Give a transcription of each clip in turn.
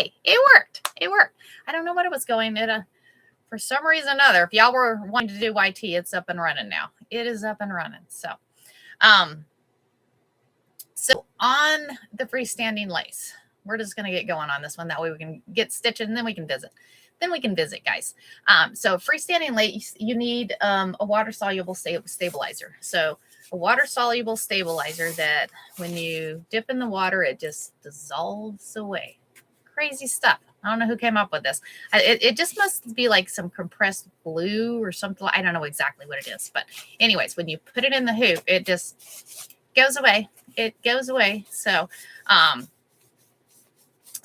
hey, it worked. It worked. I don't know what it was going. For some reason or another, if y'all were wanting to do YT, it's up and running now. It is up and running. Um, so on the freestanding lace, we're just going to get going on this one. That way we can get stitched and then we can visit. Guys. So freestanding lace, you need a water-soluble stabilizer. So a water-soluble stabilizer that when you dip in the water, it just dissolves away. Crazy stuff. I don't know who came up with this. It just must be like some compressed glue or something. I don't know exactly what it is. But anyways, when you put it in the hoop, it just goes away. It goes away. So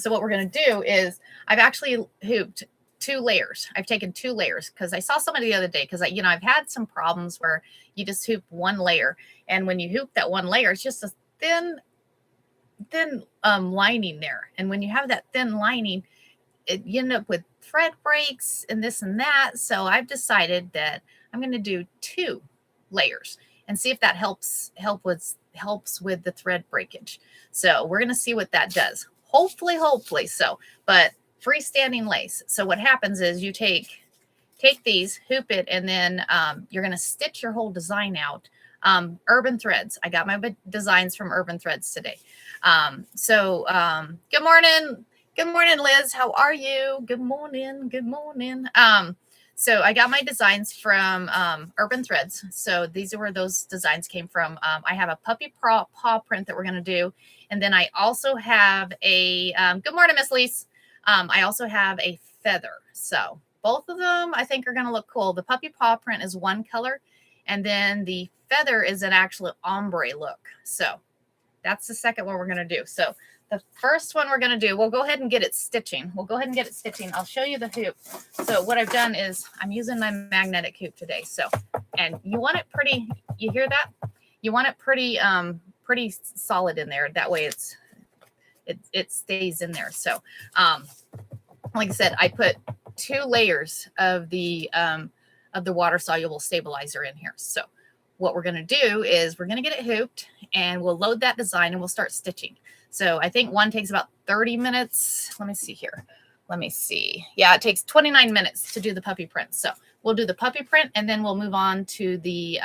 what we're going to do is I've actually hooped 2 layers. I've taken 2 layers because I saw somebody the other day because I've had some problems where you just hoop 1 layer. And when you hoop that 1 layer, it's just a thin lining there. And when you have that thin lining, you end up with thread breaks and this and that. So I've decided that I'm going to do 2 layers and see if that helps with the thread breakage. So we're going to see what that does. Hopefully so. But freestanding lace. So what happens is you take these, hoop it, and then you're going to stitch your whole design out. Urban Threads. I got my designs from Urban Threads today. Good morning. Good morning, Liz. How are you? Good morning. Good morning. So I got my designs from Urban Threads. So these are where those designs came from. I have a puppy paw print that we're going to do. And then I also have a, good morning, Miss Lise. I also have a feather. So both of them I think are going to look cool. The puppy paw print is one color. And then the feather is an actual ombre look. So that's the second one we're going to do. So the first one we're going to do, we'll go ahead and get it stitching. I'll show you the hoop. So what I've done is I'm using my magnetic hoop today. So, and you want it pretty, you hear that? You want it pretty solid in there. That way it stays in there. So, like I said, I put 2 layers of the water soluble stabilizer in here. So what we're going to do is we're going to get it hooped and we'll load that design and we'll start stitching. So I think one takes about 30 minutes. Let me see here. Yeah, it takes 29 minutes to do the puppy print. So we'll do the puppy print and then we'll move on to the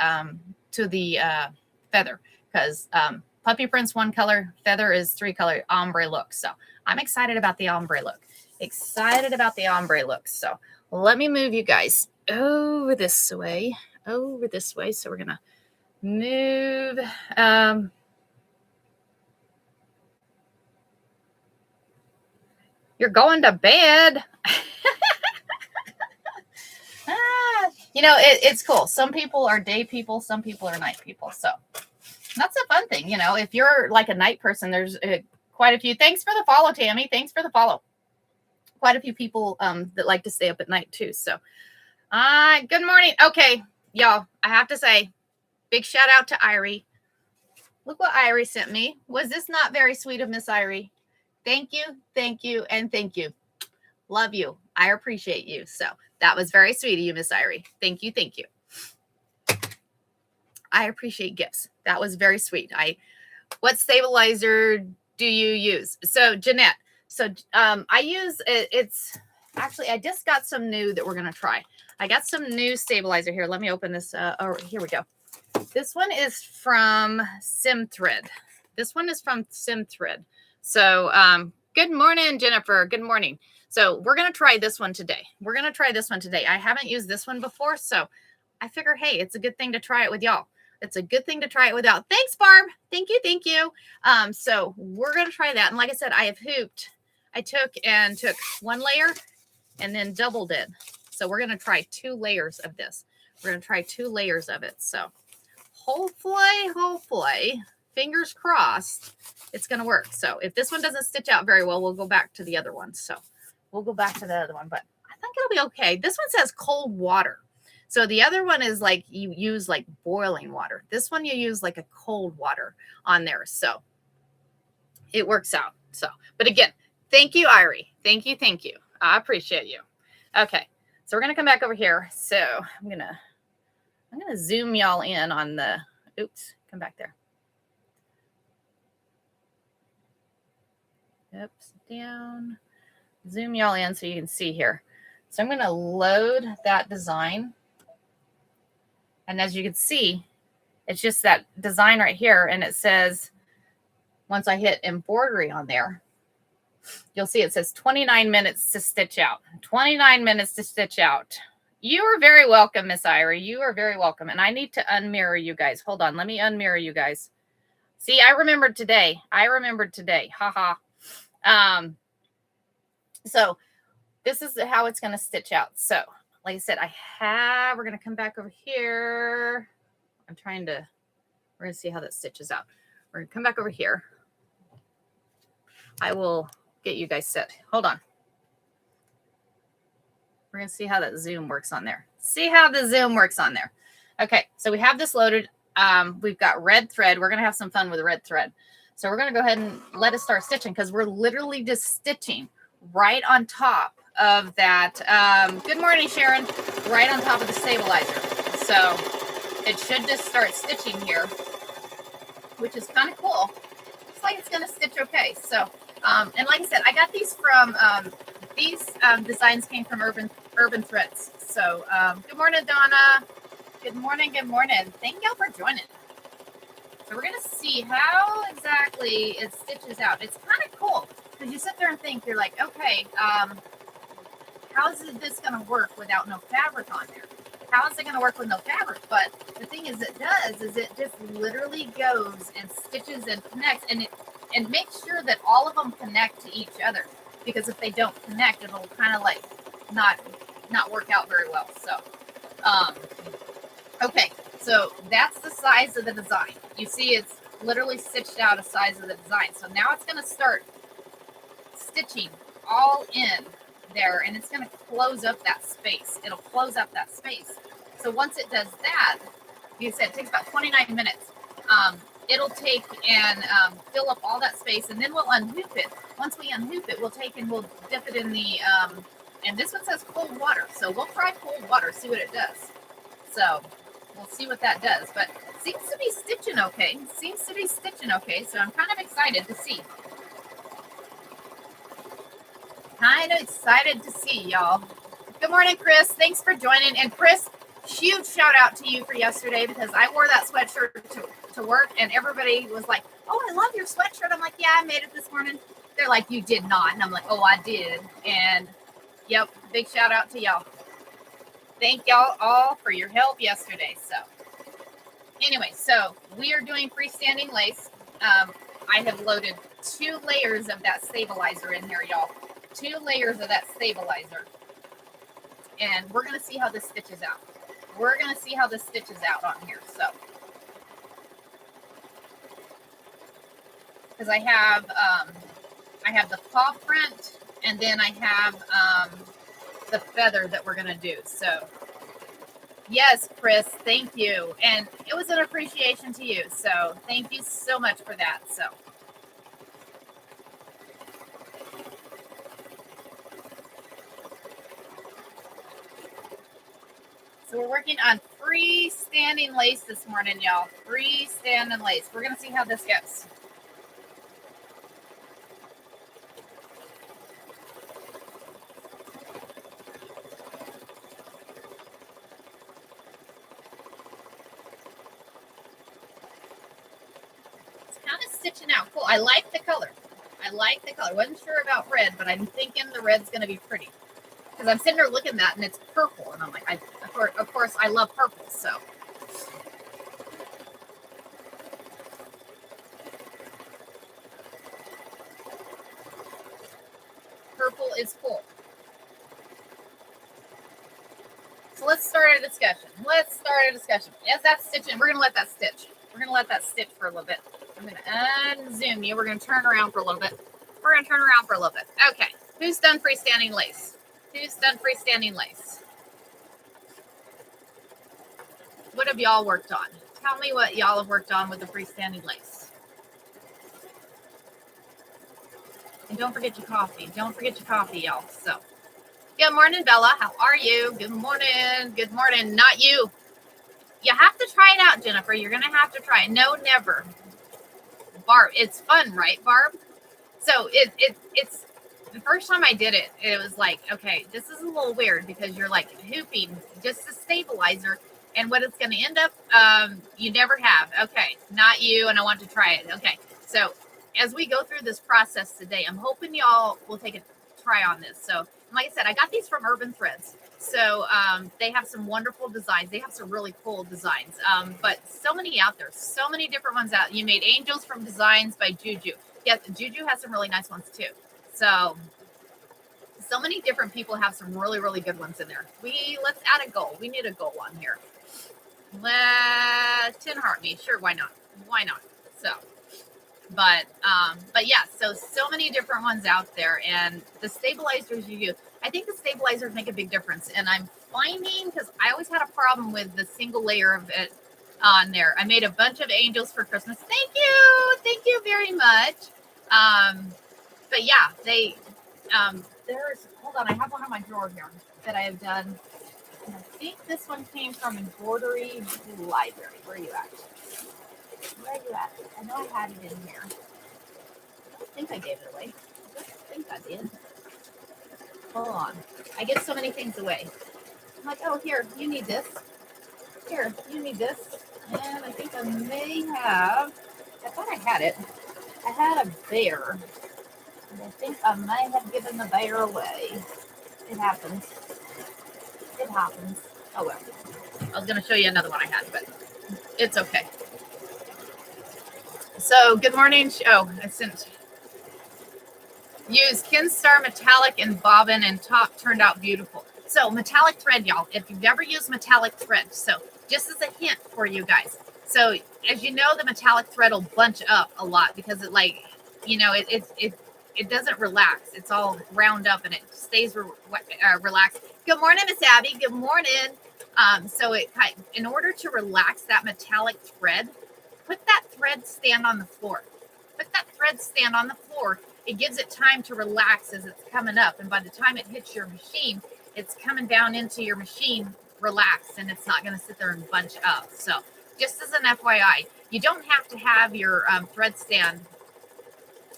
feather because puppy print's 1 color, feather is 3 color, ombre look. So I'm excited about the ombre look. So let me move you guys over this way. So we're going to move. You're going to bed. It's cool. Some people are day people. Some people are night people. So that's a fun thing. If you're like a night person, there's quite a few. Thanks for the follow, Tammy. Thanks for the follow. Quite a few people that like to stay up at night too. So good morning. Okay, y'all, I have to say, big shout out to Irie. Look what Irie sent me. Was this not very sweet of Miss Irie? Thank you, and thank you. Love you. I appreciate you. So that was very sweet of you, Miss Irie. Thank you. I appreciate gifts. That was very sweet. What stabilizer do you use? So Jeanette. So I use it's actually I just got some new that we're gonna try. I got some new stabilizer here. Let me open this. Here we go. This one is from Simthread. So good morning, Jennifer. Good morning. So we're going to try this one today. I haven't used this one before. So I figure, hey, it's a good thing to try it with y'all. Thanks, Barb. Thank you. So we're going to try that. And like I said, I have hooped. I took 1 layer and then doubled it. So we're going to try 2 layers of this. So hopefully, fingers crossed, it's going to work. So if this one doesn't stitch out very well, we'll go back to the other one. But I think it'll be okay. This one says cold water. So the other one is like you use like boiling water. This one you use like a cold water on there. So it works out. So, but again, thank you, Irie. Thank you. I appreciate you. Okay. So we're going to come back over here. So I'm going to zoom y'all in on the, oops, come back there. Oops, down. zoom y'all in so you can see here. So I'm going to load that design. And as you can see, it's just that design right here. And it says, once I hit embroidery on there, you'll see it says 29 minutes to stitch out. 29 minutes to stitch out. You are very welcome, Miss Ira. You are very welcome. And I need to unmirror you guys. Hold on. Let me unmirror you guys. See, I remembered today. I remembered today. Haha. So this is how it's going to stitch out. So like I said, we're going to come back over here. We're going to see how that stitches out. We're going to come back over here. I will get you guys set. Hold on. We're going to see how that zoom works on there. See how the zoom works on there. Okay, so we have this loaded. We've got red thread. We're going to have some fun with the red thread. So we're going to go ahead and let us start stitching because we're literally just stitching right on top of that. Good morning, Sharon. Right on top of the stabilizer. So it should just start stitching here, which is kind of cool. Looks like it's going to stitch okay. So, and like I said, I got these from, these designs came from Urban Threads. So good morning, Donna. Good morning. Good morning. Thank y'all for joining. So we're going to see how exactly it stitches out. It's kind of cool because you sit there and think, you're like, okay, how is this going to work without no fabric on there? How is it going to work with no fabric? But the thing is, it just literally goes and stitches and connects and makes sure that all of them connect to each other. Because if they don't connect, it'll kind of like not work out very well. So, okay, so that's the size of the design. You see, it's literally stitched out a size of the design. So now it's going to start stitching all in there, and it's going to close up that space. It'll close up that space. So once it does that, you said it takes about 29 minutes. It'll take and fill up all that space, and then we'll unhoop it. Once we unhoop it, we'll take and we'll dip it in the, and this one says cold water. So we'll try cold water, see what it does. So we'll see what that does. But it seems to be stitching okay. So I'm kind of excited to see. Y'all. Good morning, Chris. Thanks for joining. And Chris, huge shout out to you for yesterday because I wore that sweatshirt to work and everybody was like, oh, I love your sweatshirt. I'm like, yeah, I made it this morning. They're like, you did not. And I'm like, oh, I did. And yep, big shout out to y'all. Thank y'all all for your help yesterday. So anyway, so we are doing freestanding lace. I have loaded 2 layers of that stabilizer in here, y'all. 2 layers of that stabilizer. And we're going to see how this stitches out. On here. So, because I have the paw print, and then I have the feather that we're going to do. So, yes, Chris, thank you. And it was an appreciation to you. So, thank you so much for that. So we're working on freestanding lace this morning, y'all. Freestanding lace. We're going to see how this goes. It's kind of stitching out. Cool. I like the color. Wasn't sure about red, but I'm thinking the red's going to be pretty. Because I'm sitting there looking at that, and it's purple. And I'm like, of course, I love purple, so. Purple is cool. So let's start a discussion. Yes, that's stitching. We're going to let that stitch. For a little bit. I'm going to unzoom you. We're going to turn around for a little bit. Okay. Who's done freestanding lace? What have y'all worked on? Tell me what y'all have worked on with the freestanding lace. And don't forget your coffee. Y'all. So, good morning, Bella. How are you? Good morning. Not you. You have to try it out, Jennifer. You're going to have to try it. No, never. Barb, it's fun, right, Barb? So it's first time I did it, it was like, okay, this is a little weird because you're like hooping just a stabilizer, and what it's going to end up, you never have. Okay, not you, and I want to try it. Okay, so as we go through this process today, I'm hoping y'all will take a try on this. So, like I said, I got these from Urban Threads. So they have some wonderful designs. They have some really cool designs, but so many out there, so many different ones out. You made Angels from Designs by Juju. Yes, Juju has some really nice ones too. So many different people have some really, really good ones in there. Let's add a goal. We need a goal on here. Let 10 heart me. Sure, why not? Why not? So, but yeah, so many different ones out there, and the stabilizers you use. I think the stabilizers make a big difference, and I'm finding, because I always had a problem with the single layer of it on there. I made a bunch of Angels for Christmas. Thank you very much. But yeah, there's, hold on, I have one in my drawer here that I have done. And I think this one came from Embroidery Library. Where are you at? Where are you at? I know I had it in here. I don't think I gave it away. I don't think I did. Hold on. I give so many things away. I'm like, oh, here, you need this. Here, you need this. And I think I may have, I thought I had it. I had a bear. And I think I may have given the bear away. It happens. It happens. Oh, well. I was going to show you another one I had, but it's okay. So, good morning. Oh, I sent. Use Kinstar metallic and bobbin, and top turned out beautiful. So, metallic thread, y'all. If you've never used metallic thread, so just as a hint for you guys. So, as you know, the metallic thread will bunch up a lot because it, like, you know, it doesn't relax. It's all round up and it stays relaxed. Good morning, Miss Abby. Good morning. So in order to relax that metallic thread, put that thread stand on the floor. Put that thread stand on the floor. It gives it time to relax as it's coming up. And by the time it hits your machine, it's coming down into your machine relaxed, and it's not going to sit there and bunch up. So just as an FYI, you don't have to have your thread stand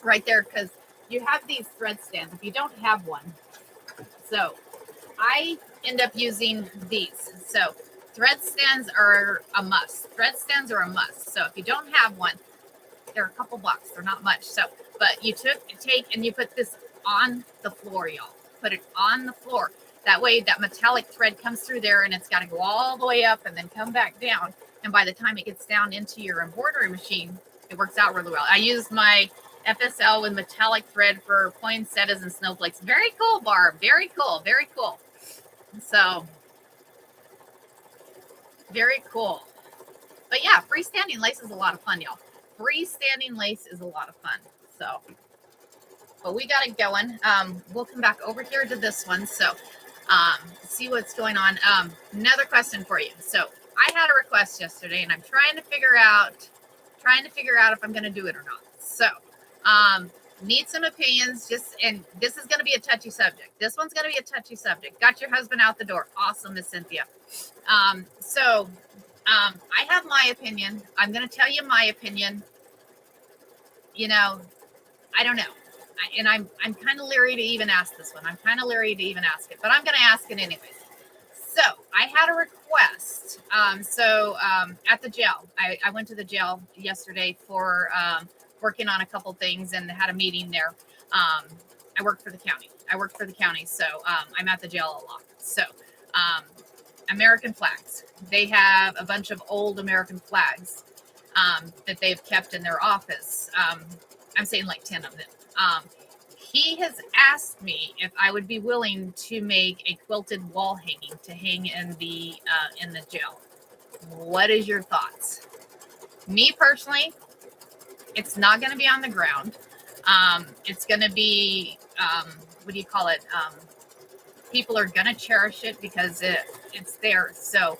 right there, because you have these thread stands if you don't have one. So I end up using these. So thread stands are a must. Thread stands are a must. So if you don't have one, they're a couple bucks. They're not much. So, but you take and you put this on the floor, y'all. Put it on the floor. That way that metallic thread comes through there, and it's got to go all the way up and then come back down. And by the time it gets down into your embroidery machine, it works out really well. I used my FSL with metallic thread for poinsettias and snowflakes. Very cool, Barb. Very cool. Very cool. So, very cool. But yeah, freestanding lace is a lot of fun, y'all. Freestanding lace is a lot of fun. So, but we got it going. We'll come back over here to this one. So, see what's going on. Another question for you. So, I had a request yesterday, and I'm trying to figure out if I'm going to do it or not. So, need some opinions. And this is going to be a touchy subject. This one's going to be a touchy subject. Got your husband out the door. Awesome, Miss Cynthia. I have my opinion. I'm going to tell you my opinion. You know, I don't know. I'm kind of leery to even ask this one. I'm kind of leery to even ask it, but I'm going to ask it anyways. So I had a request. At the jail, I went to the jail yesterday for working on a couple things and had a meeting there. I work for the county. So I'm at the jail a lot. So American flags. They have a bunch of old American flags that they've kept in their office. I'm saying like 10 of them. He has asked me if I would be willing to make a quilted wall hanging to hang in the jail. What is your thoughts? Me personally, it's not going to be on the ground. It's going to be, what do you call it? People are going to cherish it because it's there. So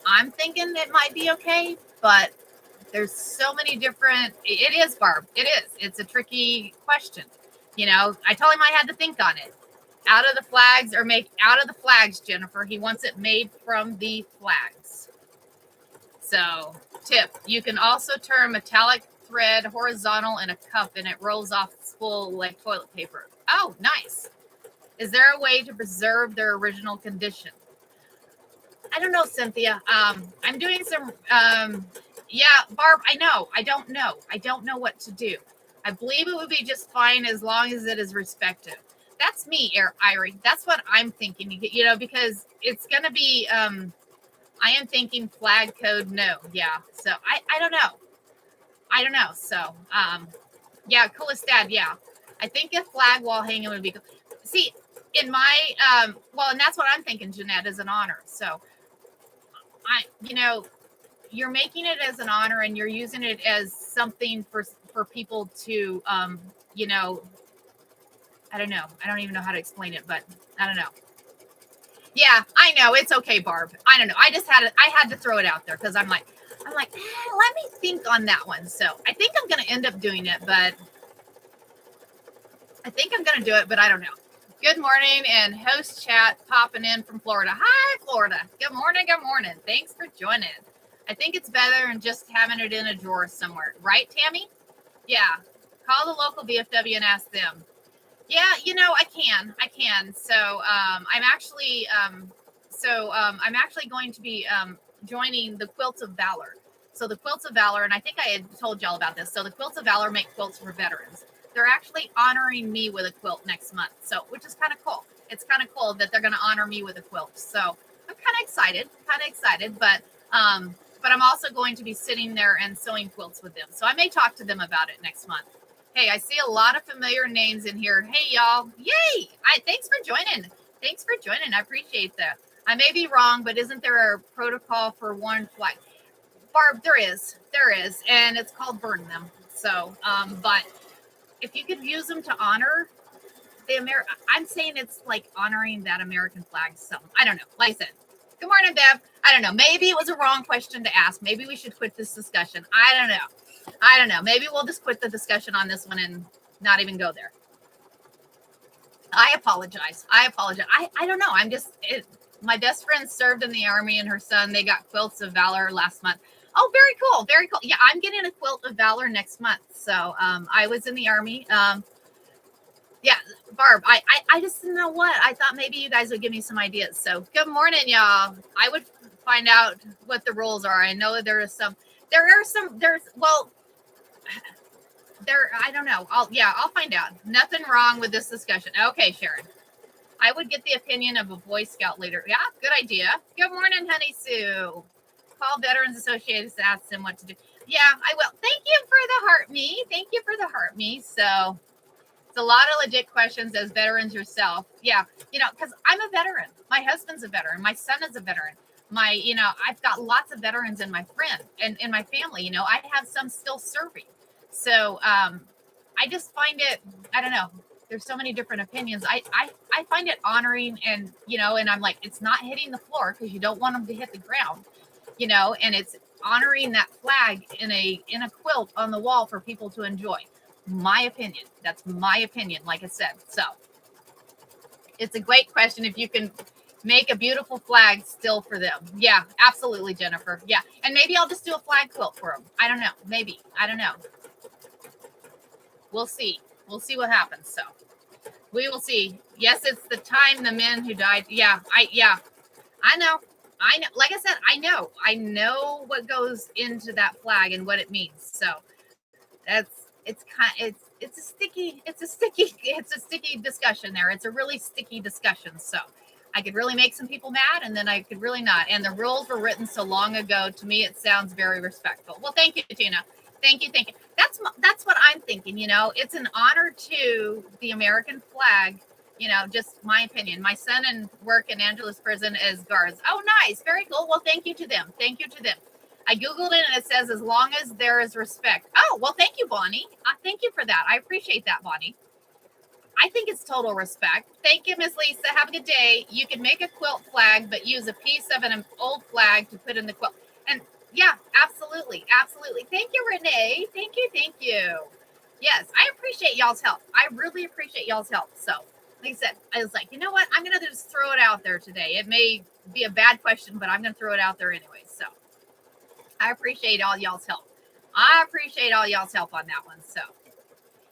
I'm thinking it might be okay, but there's so many different, it is, Barb. It is. It's a tricky question. You know, I told him I had to think on it. Out of the flags, Jennifer. He wants it made from the flags. So, tip, you can also turn metallic thread horizontal in a cup and it rolls off spool like toilet paper. Oh, nice. Is there a way to preserve their original condition? I don't know, Cynthia. I'm doing some. Yeah, Barb. I know. I don't know. I don't know what to do. I believe it would be just fine as long as it is respected. That's me, Irie. That's what I'm thinking. You know, because it's gonna be. I am thinking flag code. No. Yeah. So I don't know. I don't know. So yeah, coolest dad. Yeah, I think a flag wall hanging would be cool. See, in my well, and that's what I'm thinking. Jeanette is an honor. So you know, you're making it as an honor and you're using it as something for people to you know, I don't know, I don't even know how to explain it, but I don't know. Yeah, I know, it's okay, Barb. I don't know, I had to throw it out there because I'm like let me think on that one. So I think I'm gonna end up doing it, but I don't know. Good morning, and host chat popping in from Florida. Hi, Florida. Good morning. Good morning. Thanks for joining. I think it's better than just having it in a drawer somewhere. Right, Tammy? Yeah. Call the local VFW and ask them. Yeah, you know, I can. So I'm actually I'm actually going to be joining the Quilts of Valor. So the Quilts of Valor, and I think I had told y'all about this. So the Quilts of Valor make quilts for veterans. They're actually honoring me with a quilt next month. So which is kind of cool. It's kind of cool that they're going to honor me with a quilt. So I'm kind of excited, but I'm also going to be sitting there and sewing quilts with them. So I may talk to them about it next month. Hey, I see a lot of familiar names in here. Hey, y'all. Yay. Thanks for joining. I appreciate that. I may be wrong, but isn't there a protocol for one flag? Barb, there is. And it's called burn them. So, but if you could use them to honor I'm saying it's like honoring that American flag. So I don't know. Like I said, good morning, Bev. I don't know. Maybe it was a wrong question to ask. Maybe we should quit this discussion. I don't know. Maybe we'll just quit the discussion on this one and not even go there. I apologize. I don't know. My best friend served in the Army and her son, they got Quilts of Valor last month. Oh, very cool. Very cool. Yeah, I'm getting a Quilt of Valor next month. So I was in the Army. Yeah, Barb, I just didn't know what. I thought maybe you guys would give me some ideas. So good morning, y'all. I would find out what the rules are. I know there's I don't know. I'll find out. Nothing wrong with this discussion. Okay, Sharon. I would get the opinion of a Boy Scout leader. Yeah, good idea. Good morning, Honey Sue. Call Veterans Associated to ask them what to do. Yeah, I will. Thank you for the heart me. So it's a lot of legit questions as veterans yourself. Yeah, you know, because I'm a veteran. My husband's a veteran. My son is a veteran. I've got lots of veterans in my friend and in my family. You know, I have some still serving. So I just find it, I don't know. There's so many different opinions. I find it honoring and, you know, and I'm like, it's not hitting the floor because you don't want them to hit the ground, you know, and it's honoring that flag in a quilt on the wall for people to enjoy. My opinion. That's my opinion, like I said. So it's a great question if you can make a beautiful flag still for them. Yeah, absolutely, Jennifer. Yeah. And maybe I'll just do a flag quilt for them. I don't know. Maybe. I don't know. We'll see. We'll see what happens. So we will see. Yes, it's the time the men who died. Yeah, I know. Like I said, I know what goes into that flag and what it means. So it's a sticky discussion there. It's a really sticky discussion. So I could really make some people mad and then I could really not. And the rules were written so long ago. To me, it sounds very respectful. Well, thank you, Tina. Thank you. That's what I'm thinking. You know, it's an honor to the American flag. You know, just my opinion. My son and work in Angeles prison as guards. Oh, nice. Very cool. Well, thank you to them. I Googled it and it says as long as there is respect. Oh, well, thank you, Bonnie. Thank you for that. I appreciate that, Bonnie. I think it's total respect. Thank you, Miss Lisa. Have a good day. You can make a quilt flag, but use a piece of an old flag to put in the quilt. And yeah, absolutely. Thank you, Renee. Thank you. Yes, I appreciate y'all's help. I really appreciate y'all's help. So, like I said, I was like, you know what? I'm going to just throw it out there today. It may be a bad question, but I'm going to throw it out there anyway. So, I appreciate all y'all's help. On that one. So,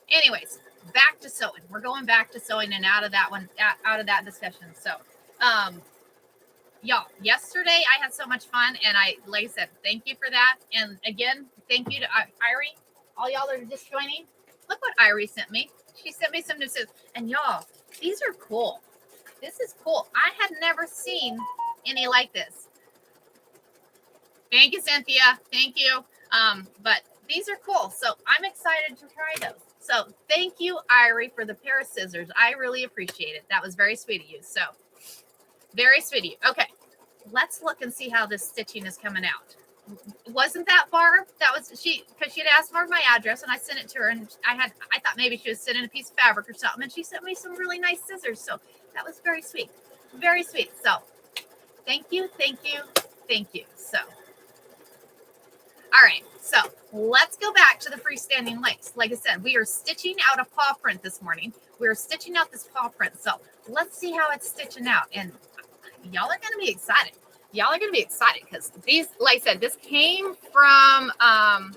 anyways, back to sewing. We're going back to sewing and out of that one, out of that discussion. So, y'all, yesterday I had so much fun, and like I said, thank you for that. And again, thank you to Irie. All y'all that are just joining. Look what Irie sent me. She sent me some new scissors. And y'all, these are cool. This is cool. I had never seen any like this. Thank you, Cynthia. Thank you. But these are cool. So I'm excited to try those. So thank you, Irie, for the pair of scissors. I really appreciate it. That was very sweet of you. So very sweet of you. Okay, let's look and see how this stitching is coming out. Wasn't that far? That was because she had asked for my address, and I sent it to her, and I thought maybe she was sending a piece of fabric or something, and she sent me some really nice scissors. So that was very sweet. Very sweet. So thank you, thank you, thank you. So all right, so let's go back to the freestanding lace. Like I said, we are stitching out a paw print this morning. We're stitching out this paw print. So let's see how it's stitching out. And y'all are going to be excited. Y'all are going to be excited because these, like I said, this came from, I'm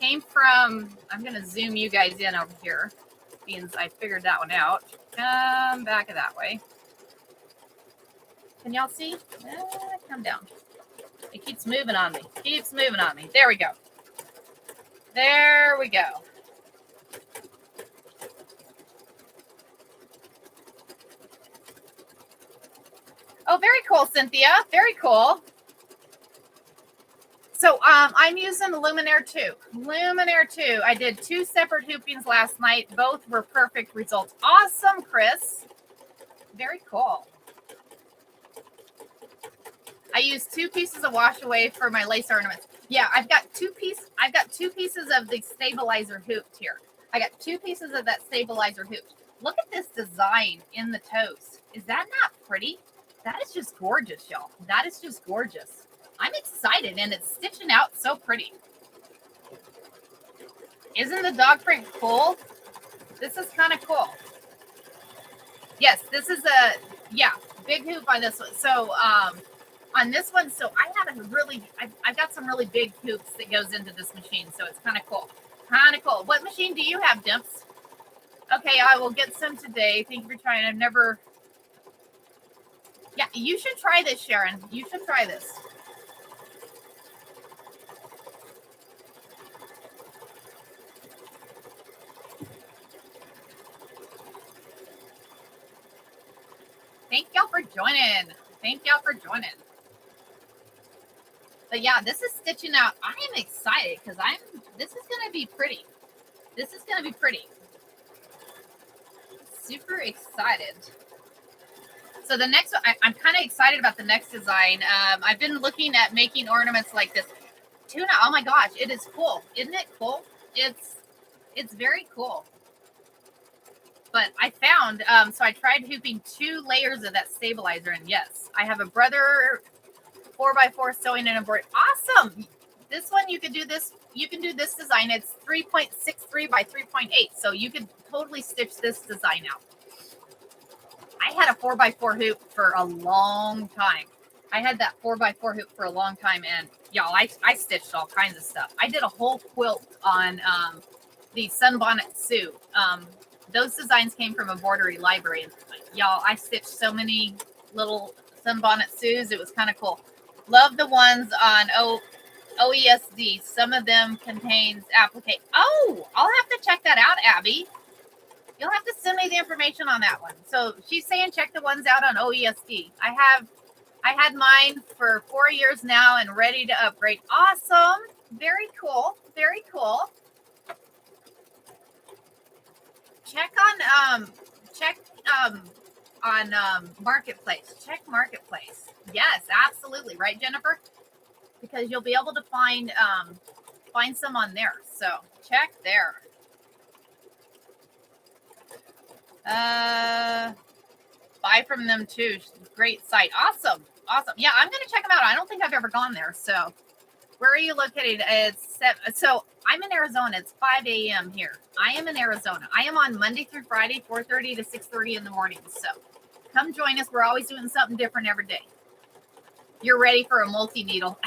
going to zoom you guys in over here. Means I figured that one out. Come back that way. Can y'all see? Come down. It keeps moving on me. Keeps moving on me. There we go. There we go. Oh, very cool, Cynthia. Very cool. So I'm using the Luminaire 2. Luminaire 2. I did 2 separate hoopings last night. Both were perfect results. Awesome, Chris. Very cool. I used 2 pieces of wash away for my lace ornaments. Yeah, I've got 2 pieces of the stabilizer hooped here. I got 2 pieces of that stabilizer hooped. Look at this design in the toes. Is that not pretty? That is just gorgeous, y'all. That is just gorgeous. I'm excited, and it's stitching out so pretty. Isn't the dog print cool? This is kind of cool. Yes, this is big hoop on this one. So, on this one, so I've got some really big hoops that goes into this machine, so it's kind of cool. Kind of cool. What machine do you have, Dimps? Okay, I will get some today. Thank you for trying. I've never... Yeah, you should try this, Sharon. You should try this. Thank y'all for joining. Thank y'all for joining. But yeah, this is stitching out. I am excited because this is going to be pretty. This is going to be pretty. Super excited. So the next one, I'm kind of excited about the next design. I've been looking at making ornaments like this. Tuna, oh my gosh, it is cool. Isn't it cool? It's very cool. But I found, so I tried hooping 2 layers of that stabilizer, and yes, I have a Brother 4x4 sewing and embroidery. Awesome. This one, you can do this design. It's 3.63 by 3.8. So you could totally stitch this design out. I had a 4x4 hoop for a long time. I had that 4x4 hoop for a long time, and y'all, I stitched all kinds of stuff. I did a whole quilt on the Sunbonnet Sue. Those designs came from a Bordery library, and y'all, I stitched so many little Sunbonnet Sues. It was kind of cool. Love the ones on OESD. Some of them contains applique. Oh, I'll have to check that out, Abby. You'll have to send me the information on that one. So she's saying check the ones out on OESD. I had mine for 4 years now and ready to upgrade. Awesome. Very cool. Very cool. Check on Marketplace. Check Marketplace. Yes, absolutely. Right, Jennifer? Because you'll be able to find some on there. So check there. Buy from them too. Great site. Awesome. Yeah, I'm gonna check them out. I don't think I've ever gone there. So where are you located? So I'm in Arizona. It's 5 a.m. here. I am in Arizona. I am on Monday through Friday, 4:30 to 6:30 in the morning. So come join us. We're always doing something different every day. You're ready for a multi-needle.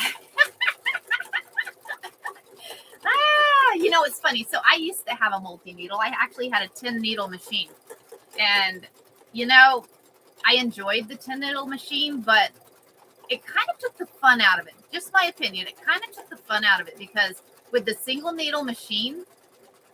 know, it's funny. So I used to have a multi-needle. I actually had a 10 needle machine. And, you know, I enjoyed the 10 needle machine, but it kind of took the fun out of it. Just my opinion. It kind of took the fun out of it because with the single needle machine,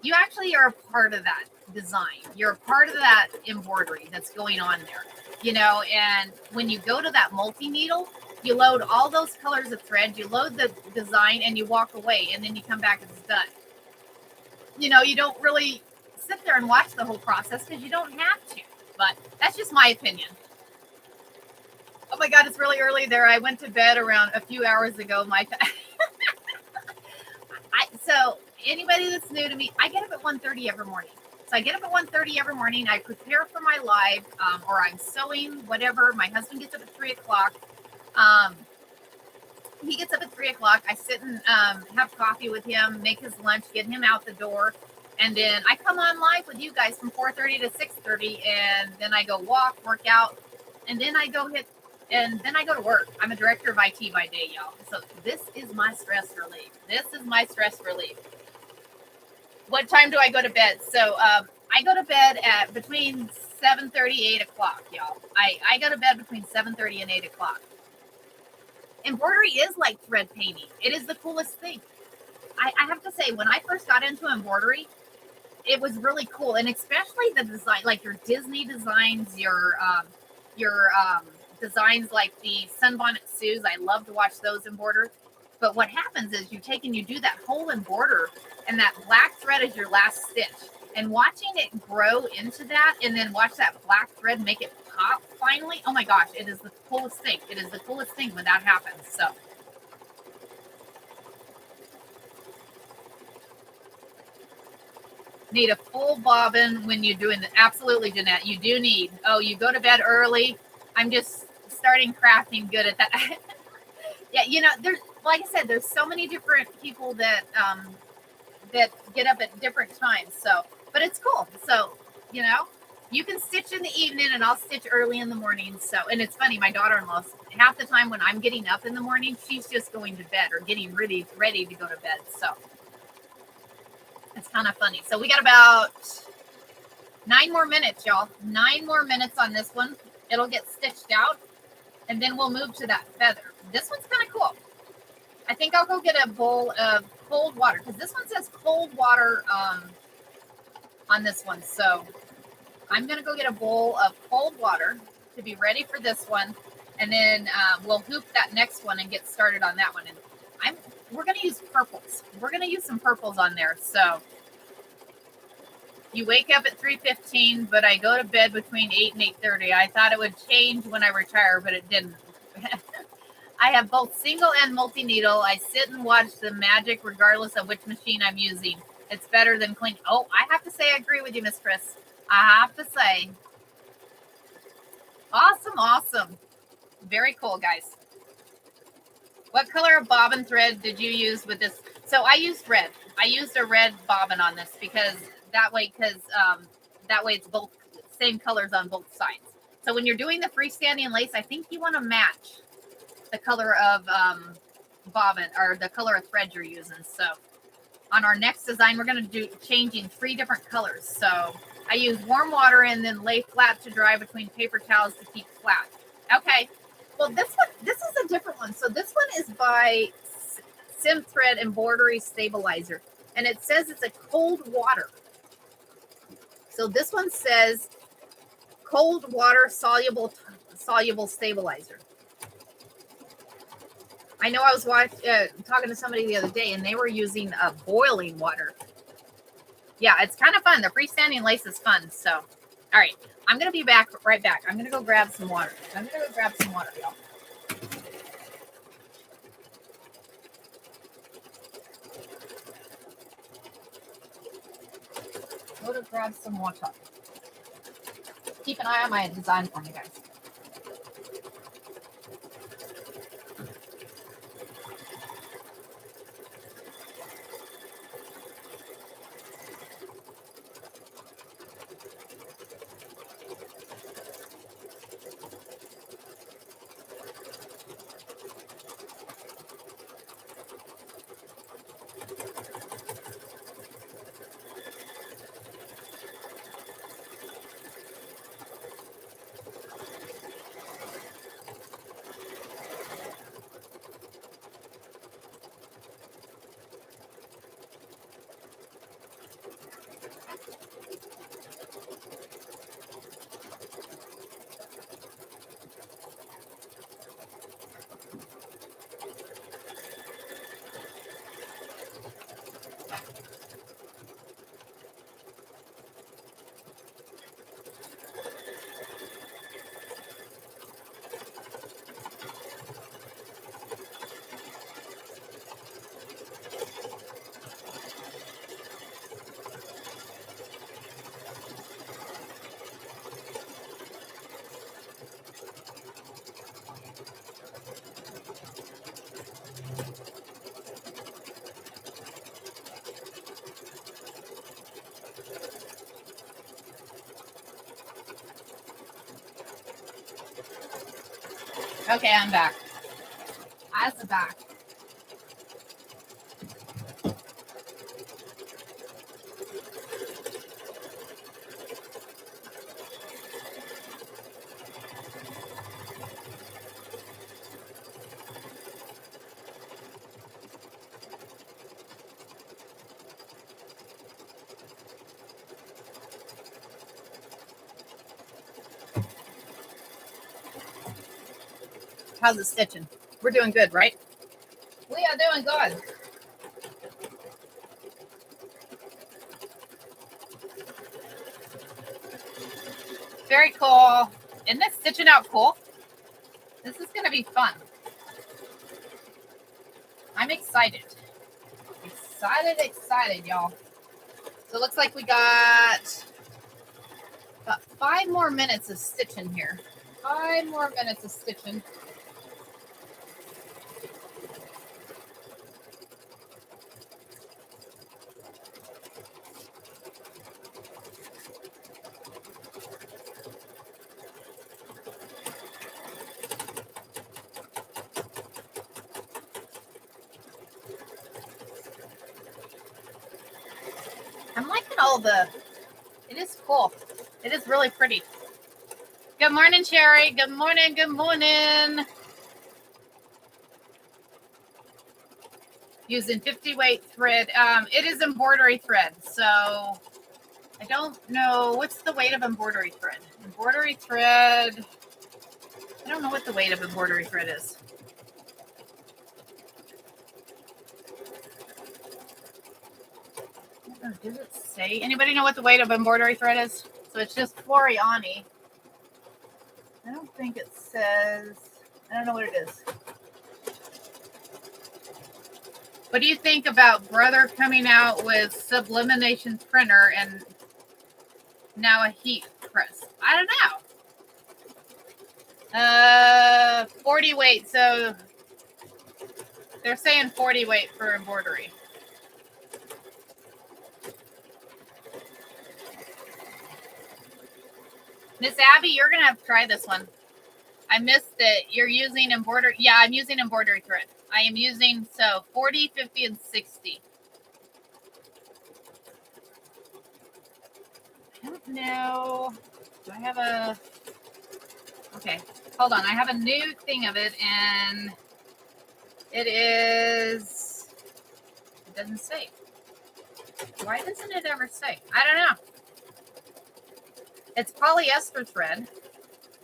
you actually are a part of that design. You're a part of that embroidery that's going on there, you know. And when you go to that multi-needle, you load all those colors of thread, you load the design, and you walk away, and then you come back and it's done. You know, you don't really sit there and watch the whole process because you don't have to. But that's just my opinion. Oh my God, it's really early there. I went to bed around a few hours ago. My time. So anybody that's new to me, I get up at 1:30 every morning. So I get up at 1:30 every morning. I prepare for my live, or I'm sewing, whatever. My husband gets up at 3:00. He gets up at 3:00. I sit and have coffee with him, make his lunch, get him out the door. And then I come on live with you guys from 4:30 to 6:30. And then I go walk, work out. And then I go to work. I'm a director of IT by day, y'all. So this is my stress relief. What time do I go to bed? So I go to bed at between 7:30, 8:00, y'all. I go to bed between 7:30 and 8:00. Embroidery is like thread painting. It is the coolest thing. I have to say, when I first got into embroidery, it was really cool. And especially the design, like your Disney designs, your designs like the Sunbonnet Sues. I love to watch those embroidered. But what happens is you do that whole embroider, and that black thread is your last stitch. And watching it grow into that, and then watch that black thread make it pop finally. Oh my gosh, it is the coolest thing. It is the coolest thing when that happens. So need a full bobbin when you're doing the absolutely, Jeanette. You do need. Oh, you go to bed early. I'm just starting crafting good at that. Yeah, you know, there's, like I said, there's so many different people that that get up at different times. So, but it's cool. So, you know, you can stitch in the evening, and I'll stitch early in the morning. So, and it's funny, my daughter-in-law, half the time when I'm getting up in the morning, she's just going to bed or getting ready to go to bed. So it's kind of funny. So we got about 9 more minutes, y'all. 9 more minutes on this one. It'll get stitched out, and then we'll move to that feather. This one's kind of cool. I think I'll go get a bowl of cold water, because this one says cold water on this one. So I'm going to go get a bowl of cold water to be ready for this one. And then we'll hoop that next one and get started on that one. And we're going to use purples. We're going to use some purples on there. So you wake up at 3:15, but I go to bed between 8 and 8:30. I thought it would change when I retire, but it didn't. I have both single and multi-needle. I sit and watch the magic regardless of which machine I'm using. It's better than clean. Oh, I have to say I agree with you, Miss Chris. I have to say. Awesome. Very cool, guys. What color of bobbin thread did you use with this? So I used red. I used a red bobbin on this because that way it's both same colors on both sides. So when you're doing the freestanding lace, I think you want to match the color of bobbin or the color of thread you're using. So on our next design, we're going to do changing 3 different colors. So I use warm water and then lay flat to dry between paper towels to keep flat. Okay. Well, this is a different one. So this one is by Sim Thread Embroidery Stabilizer, and it says it's a cold water. So this one says cold water soluble stabilizer. I know I was talking to somebody the other day, and they were using boiling water. Yeah, it's kind of fun. The freestanding lace is fun. So, all right, I'm going to be right back. I'm going to go grab some water. Y'all. Go to grab some water. Keep an eye on my design for me, guys. Okay, I'm back. I'm back. How's it stitching? We're doing good, right? We are doing good. Very cool. Isn't this stitching out cool? This is going to be fun. I'm excited. Excited, y'all. So it looks like we got about 5 more minutes of stitching here. 5 more minutes of stitching. I'm liking all the, it is cool. It is really pretty. Good morning, Sherry. Good morning. Good morning. Using 50 weight thread. It is embroidery thread. So I don't know. What's the weight of embroidery thread? Embroidery thread. I don't know what the weight of embroidery thread is. Does it say? Anybody know what the weight of embroidery thread is? So it's just Floriani. I don't think it says. I don't know what it is. What do you think about Brother coming out with sublimation printer and now a heat press? I don't know. 40 weight. So they're saying 40 weight for embroidery. Miss Abby, you're going to have to try this one. I missed it. You're using embroidery. Yeah, I'm using embroidery thread. I am using, 40, 50, and 60. I don't know. Do I have a... Okay, hold on. I have a new thing of it, and it is... It doesn't say. Why doesn't it ever say? I don't know. It's polyester thread.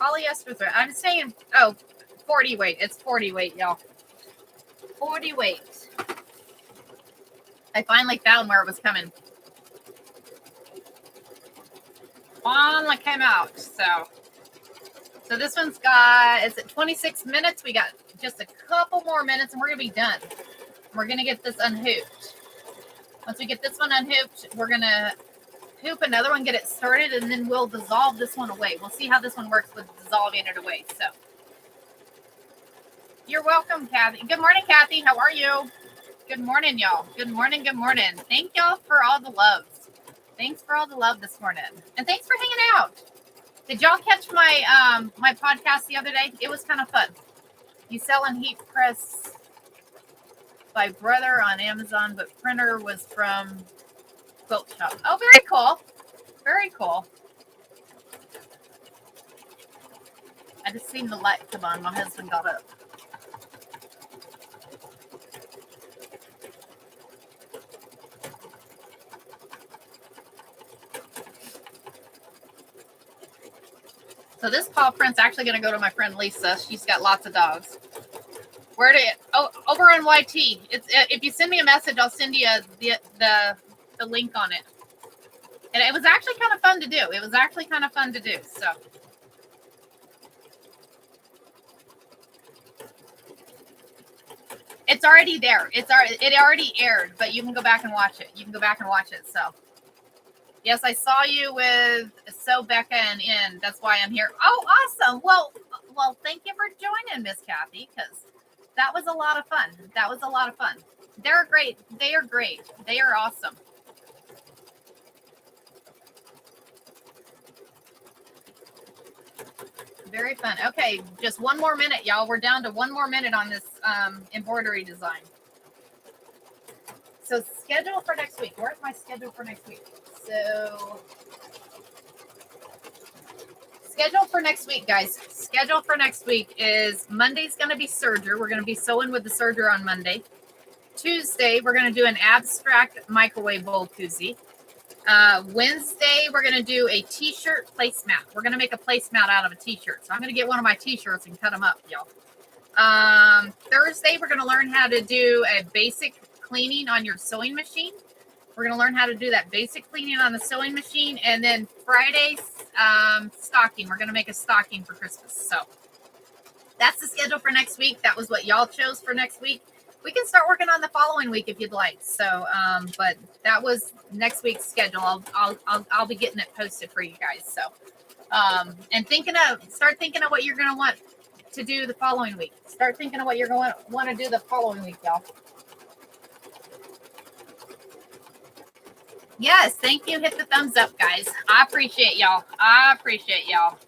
Polyester thread. I'm saying, 40 weight. It's 40 weight, y'all. 40 weight. I finally found where it was coming. Finally came out. So this one's got, it's at 26 minutes. We got just a couple more minutes and we're going to be done. We're going to get this unhooped. Once we get this one unhooped, we're going to hoop another one, get it started, and then we'll dissolve this one away. We'll see how this one works with dissolving it away. So you're welcome, Kathy. Good morning, Kathy. How are you? Good morning, y'all. Good morning. Good morning. Thank y'all for all the loves. Thanks for all the love this morning. And thanks for hanging out. Did y'all catch my my podcast the other day? It was kind of fun. You selling heat press by Brother on Amazon, but printer was from Quilt Shop. Oh, very cool. Very cool. I just seen the light come on. My husband got up. So this paw print's actually going to go to my friend Lisa. She's got lots of dogs. Where did it? Oh, over on YT. It's if you send me a message, I'll send you the link on it. And it was actually kind of fun to do. So it's already there. It already aired, but you can go back and watch it. So yes, I saw you with Becca and In. That's why I'm here. Oh, awesome. Well, thank you for joining, Miss Kathy, because that was a lot of fun. They're great. They are great. They are awesome. Very fun. Okay, just one more minute, y'all. We're down to one more minute on this embroidery design. So schedule for next week. Where's my schedule for next week? So schedule for next week, guys. Schedule for next week is Monday's going to be serger. We're going to be sewing with the serger on Monday. Tuesday, we're going to do an abstract microwave bowl koozie. Wednesday, we're going to do a t-shirt placemat. We're going to make a placemat out of a t-shirt. So I'm going to get one of my t-shirts and cut them up, y'all. Thursday, we're going to learn how to do a basic cleaning on your sewing machine. We're going to learn how to do that basic cleaning on the sewing machine. And then Friday, stocking. We're going to make a stocking for Christmas. So that's the schedule for next week. That was what y'all chose for next week. We can start working on the following week if you'd like. So, but that was next week's schedule. I'll be getting it posted for you guys. So, and start thinking of what you're going to want to do the following week. Start thinking of what you're going to want to do the following week, y'all. Yes, thank you. Hit the thumbs up, guys. I appreciate y'all. I appreciate y'all.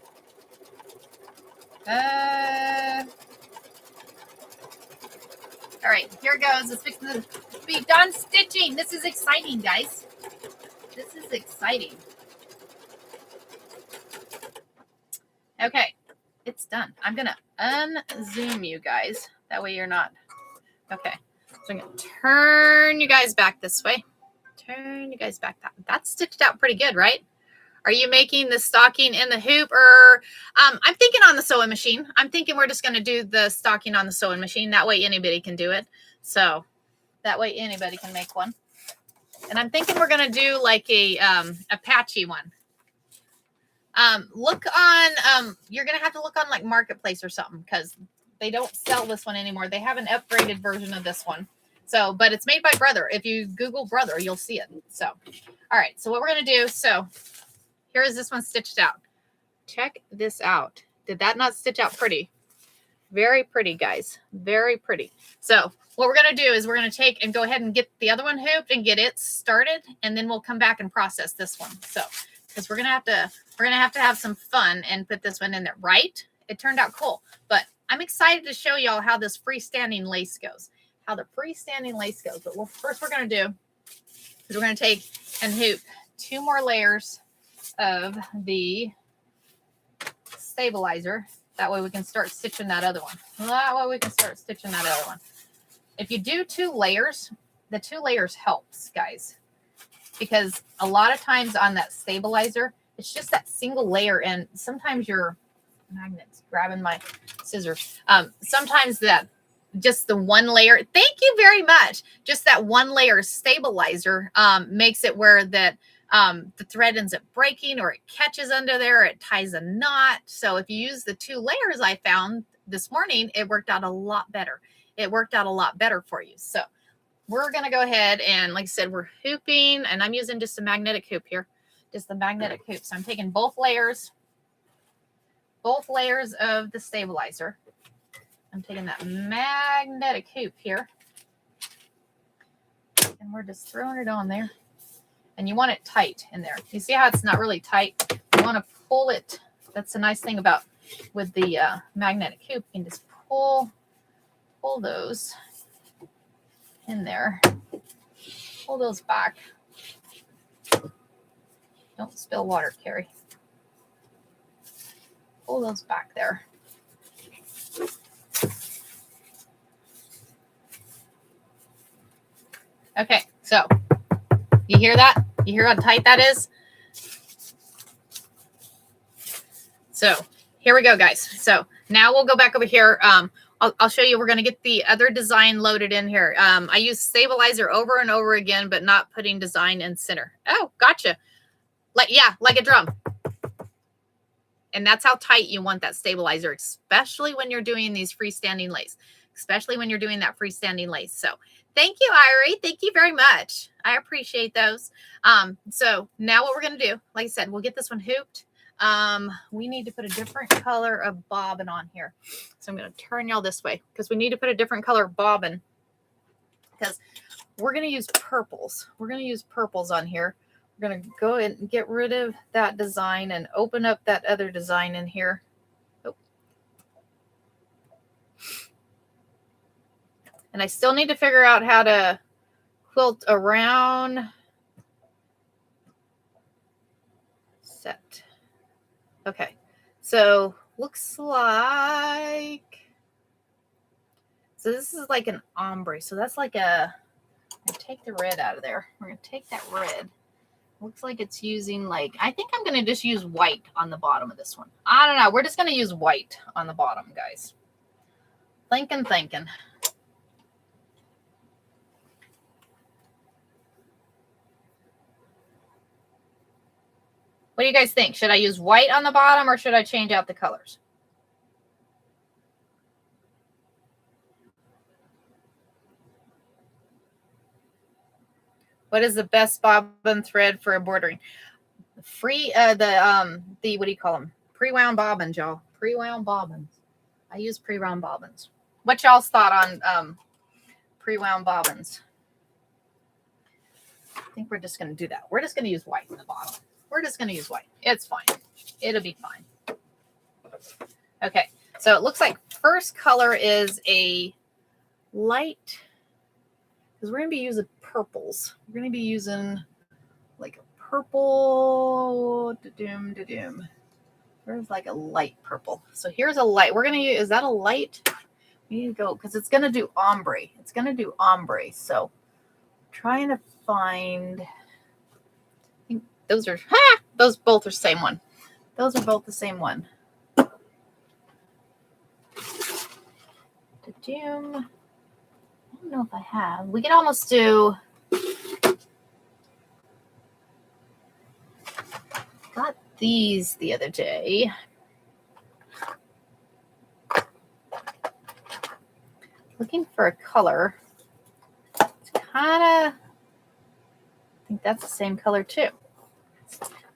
All right, here goes. It's fixing to be done stitching. This is exciting, guys. This is exciting. Okay, it's done. I'm going to unzoom you guys. That way you're not. Okay, so I'm going to turn you guys back this way. Turn you guys back. That's stitched out pretty good, right? Are you making the stocking in the hoop, or I'm thinking on the sewing machine. I'm thinking we're just going to do the stocking on the sewing machine. That way anybody can do it. So that way anybody can make one. And I'm thinking we're going to do like a patchy one. Look on, you're going to have to look on like Marketplace or something because they don't sell this one anymore. They have an upgraded version of this one. So, but it's made by Brother. If you Google Brother, you'll see it. So, all right. So what we're going to do, so here is this one stitched out. Check this out. Did that not stitch out pretty? Very pretty, guys. Very pretty. So what we're going to do is we're going to take and go ahead and get the other one hooped and get it started. And then we'll come back and process this one. So, because we're going to have some fun and put this one in there, right? It turned out cool. But I'm excited to show y'all how this freestanding lace goes. How the freestanding lace goes. But first we're going to do is we're going to take and hoop 2 more layers of the stabilizer. That way we can start stitching that other one. That way we can start stitching that other one. If you do 2 layers, the 2 layers helps, guys. Because a lot of times on that stabilizer, it's just that single layer. And sometimes your magnets, grabbing my scissors. Sometimes that just the one layer. Thank you very much. Just that one layer stabilizer makes it where that the thread ends up breaking, or it catches under there, or it ties a knot. So if you use the 2 layers I found this morning, it worked out a lot better. It worked out a lot better for you. So we're going to go ahead and, like I said, we're hooping, and I'm using just a magnetic hoop here, just the magnetic hoop. So I'm taking both layers of the stabilizer. I'm taking that magnetic hoop here, and we're just throwing it on there. And you want it tight in there. You see how it's not really tight? You want to pull it. That's the nice thing about with the magnetic hoop. You can just pull those in there. Pull those back. Don't spill water, Carrie. Pull those back there. Okay, so you hear that? You hear how tight that is? So here we go, guys. So now we'll go back over here. I'll show you. We're going to get the other design loaded in here. I use stabilizer over and over again, but not putting design in center. Oh, gotcha. Like a drum. And that's how tight you want that stabilizer, especially when you're doing these freestanding lace, especially when you're doing that freestanding lace. So thank you, Irie. Thank you very much. I appreciate those. So now what we're going to do, like I said, we'll get this one hooped. We need to put a different color of bobbin on here. So I'm going to turn y'all this way because we need to put a different color of bobbin because we're going to use purples. We're going to use purples on here. We're going to go and get rid of that design and open up that other design in here. Oh, And I still need to figure out how to quilt around. Set. Okay. So looks like, so this is like an ombre. So that's like a, take the red out of there. We're going to take that red. Looks like it's using like, I think I'm going to just use white on the bottom of this one. I don't know. We're just going to use white on the bottom, guys. Thinking. What do you guys think? Should I use white on the bottom or should I change out the colors? What is the best bobbin thread for embroidering? Free, the what do you call them? Pre-wound bobbins, y'all. Pre-wound bobbins. I use pre-wound bobbins. What y'all's thought on pre-wound bobbins? I think we're just going to do that. We're just going to use white in the bottom. We're just going to use white. It's fine. It'll be fine. Okay. So it looks like first color is a light, because we're going to be using purples. We're going to be using like a purple. There's like a light purple. So here's a light. We're going to use, is that a light? We need to go, because it's going to do ombre. It's going to do ombre. So trying to find, I think those are, those both are the same one. Those are both the same one. I don't know if I have. We can almost do, got these the other day. Looking for a color. It's kind of, I think that's the same color too.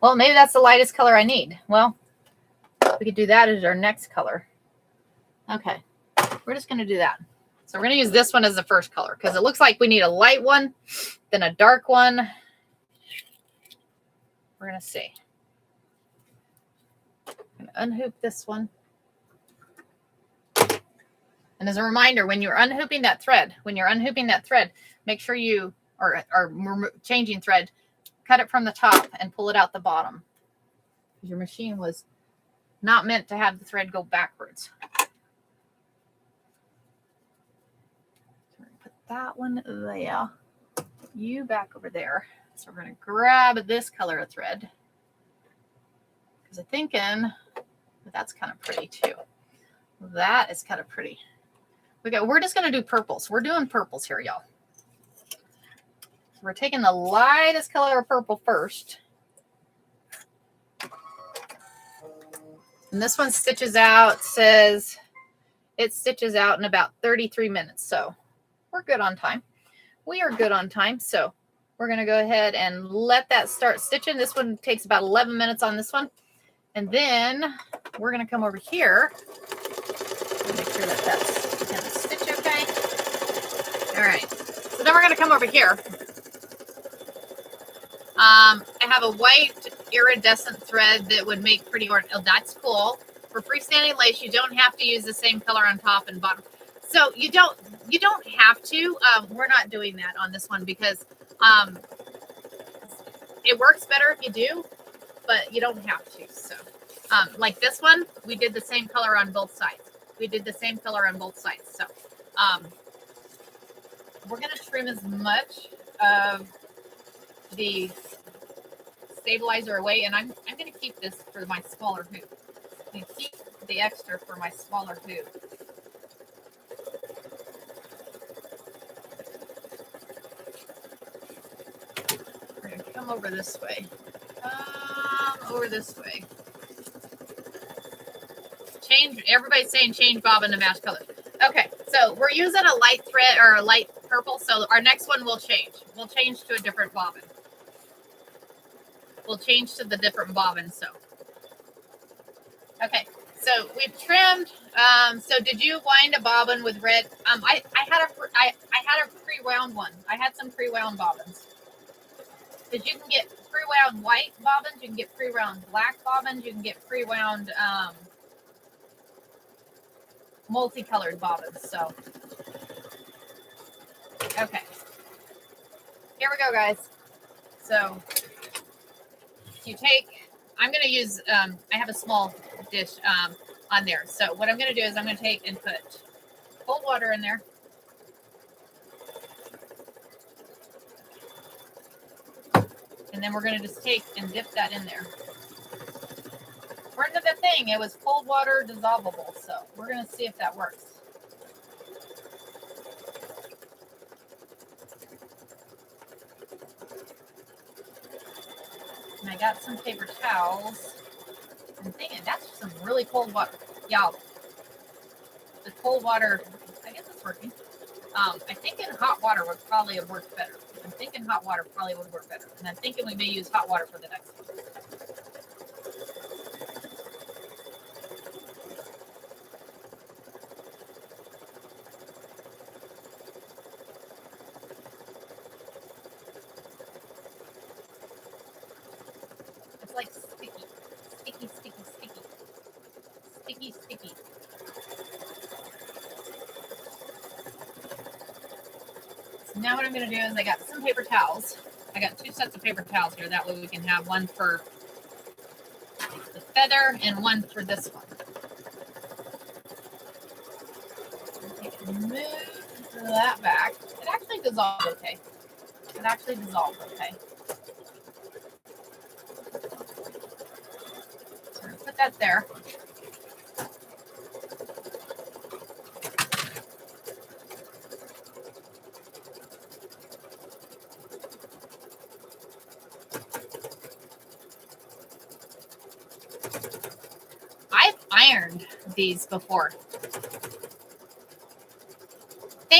Well, maybe that's the lightest color I need. Well, we could do that as our next color. Okay, we're just going to do that. So we're going to use this one as the first color because it looks like we need a light one, then a dark one. We're going to see. I'm going to unhoop this one. And as a reminder, when you're unhooping that thread, make sure you are changing thread, cut it from the top and pull it out the bottom. Your machine was not meant to have the thread go backwards. So we're going to put that one there, you back over there. So we're going to grab this color of thread because I'm thinking that's kind of pretty too. That is kind of pretty. We're just going to do purples. We're doing purples here, y'all. So we're taking the lightest color of purple first. And this one stitches out, says it stitches out in about 33 minutes. So we're good on time. We are good on time. So we're going to go ahead and let that start stitching. This one takes about 11 minutes on this one. And then we're going to come over here. Make sure that that's going to stitch okay. All right. So then we're going to come over here. I have a white iridescent thread that would make pretty, oh, that's cool. For freestanding lace, you don't have to use the same color on top and bottom. So you don't have to. We're not doing that on this one because it works better if you do, but you don't have to. So like this one, we did the same color on both sides. So we're going to trim as much of the stabilizer away, and I'm going to keep this for my smaller hoop. I'm going to keep the extra for my smaller hoop. We're going to come over this way. Change. Everybody's saying change bobbin to match colors. Okay, so we're using a light thread or a light purple, so our next one will change. We'll change to a different bobbin. We'll change to the different bobbin. So, okay, so we've trimmed. So did you wind a bobbin with red? I had a pre-wound one. I had some pre-wound bobbins. Because you can get pre-wound white bobbins, you can get pre-wound black bobbins, you can get pre-wound multicolored bobbins. So Okay. Here we go, guys. So you take, I'm going to use, I have a small dish on there. So what I'm going to do is I'm going to take and put cold water in there. And then we're going to just take and dip that in there. According to the thing, it was cold water dissolvable. So we're going to see if that works. And I got some paper towels. I'm thinking that's some really cold water. Y'all, the cold water, I guess it's working. I think in hot water would probably have worked better. I'm thinking hot water probably would work better. And I'm thinking we may use hot water for the next one. It's like sticky. Sticky, sticky, sticky. Sticky, sticky. So now what I'm going to do is I got some paper towels. I got 2 sets of paper towels here. That way we can have one for the feather and one for this one. Move that back. It actually dissolved okay. It actually dissolved okay. So I'm going to put that there. I've ironed these before.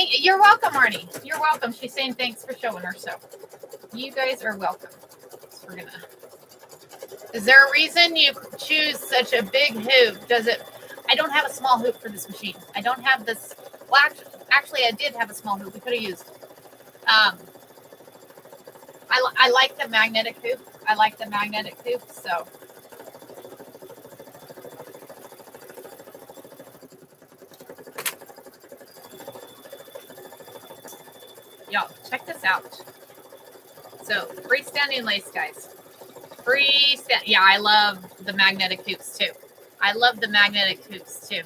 You're welcome, Arnie. You're welcome. She's saying thanks for showing her. So you guys are welcome. So we're gonna. Is there a reason you choose such a big hoop? Does it? I don't have a small hoop for this machine. I don't have this. Well, actually, I did have a small hoop. We could have used. I like the magnetic hoop. I like the magnetic hoop. So. Y'all, check this out. So, freestanding lace, guys. Yeah, I love the magnetic hoops too. I love the magnetic hoops too.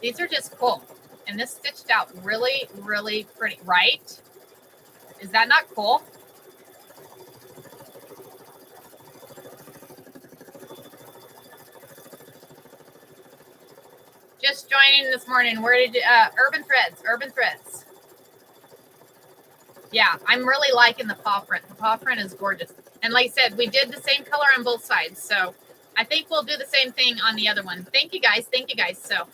These are just cool. And this stitched out really, really pretty, right? Is that not cool? Just joining this morning. Where did you, Urban Threads. Yeah, I'm really liking the paw print. The paw print is gorgeous. And like I said, we did the same color on both sides. So I think we'll do the same thing on the other one. Thank you guys. So,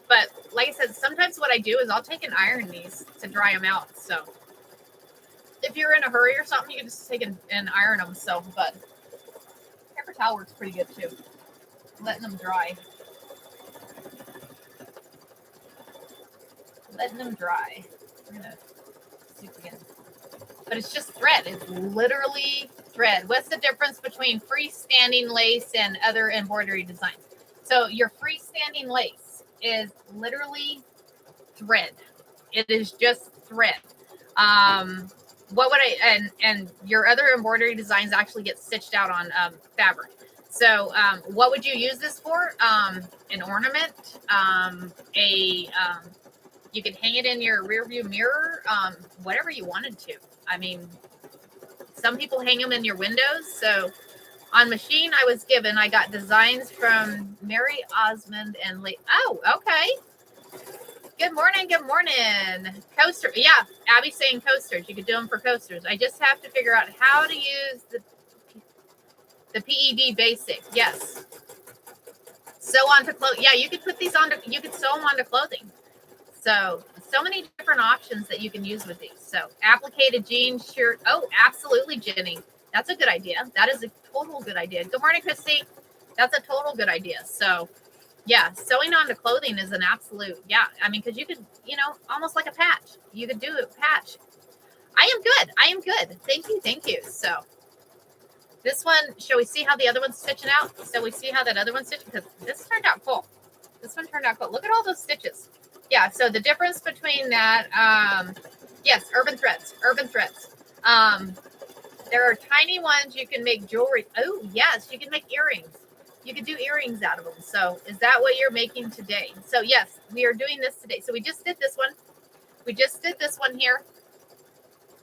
but like I said, sometimes what I do is I'll take and iron these to dry them out. So if you're in a hurry or something, you can just take and iron them. So, but paper towel works pretty good too. Letting them dry. We're gonna see again. But it's just thread. It's literally thread. What's the difference between freestanding lace and other embroidery designs? So your freestanding lace is literally thread. It is just thread. What would and your other embroidery designs actually get stitched out on fabric. So what would you use this for? An ornament, you could hang it in your rear view mirror, whatever you wanted to. I mean, some people hang them in your windows. So on machine I got designs from Mary Osmond and Lee. Oh, okay. Good morning. Coaster. Yeah, Abby's saying coasters. You could do them for coasters. I just have to figure out how to use the PED basic. Yes. Sew onto clothing. Yeah, you could put these on. You could sew them onto clothing. So many different options that you can use with these. So applicated jeans, shirt. Oh, absolutely, Jenny. That's a good idea. That is a total good idea. Good morning, Christy. That's a total good idea. So yeah, sewing onto clothing is an absolute, yeah. I mean, because you could, almost like a patch. You could do a patch. I am good. Thank you. So this one, shall we see how the other one's stitching out? So we see how that other one's stitching? Because this turned out cool. Look at all those stitches. Yeah, so the difference between that, yes, Urban Threads, there are tiny ones you can make jewelry. Oh, yes, you can make earrings. You can do earrings out of them. So is that what you're making today? So yes, we are doing this today. So we just did this one. We just did this one here.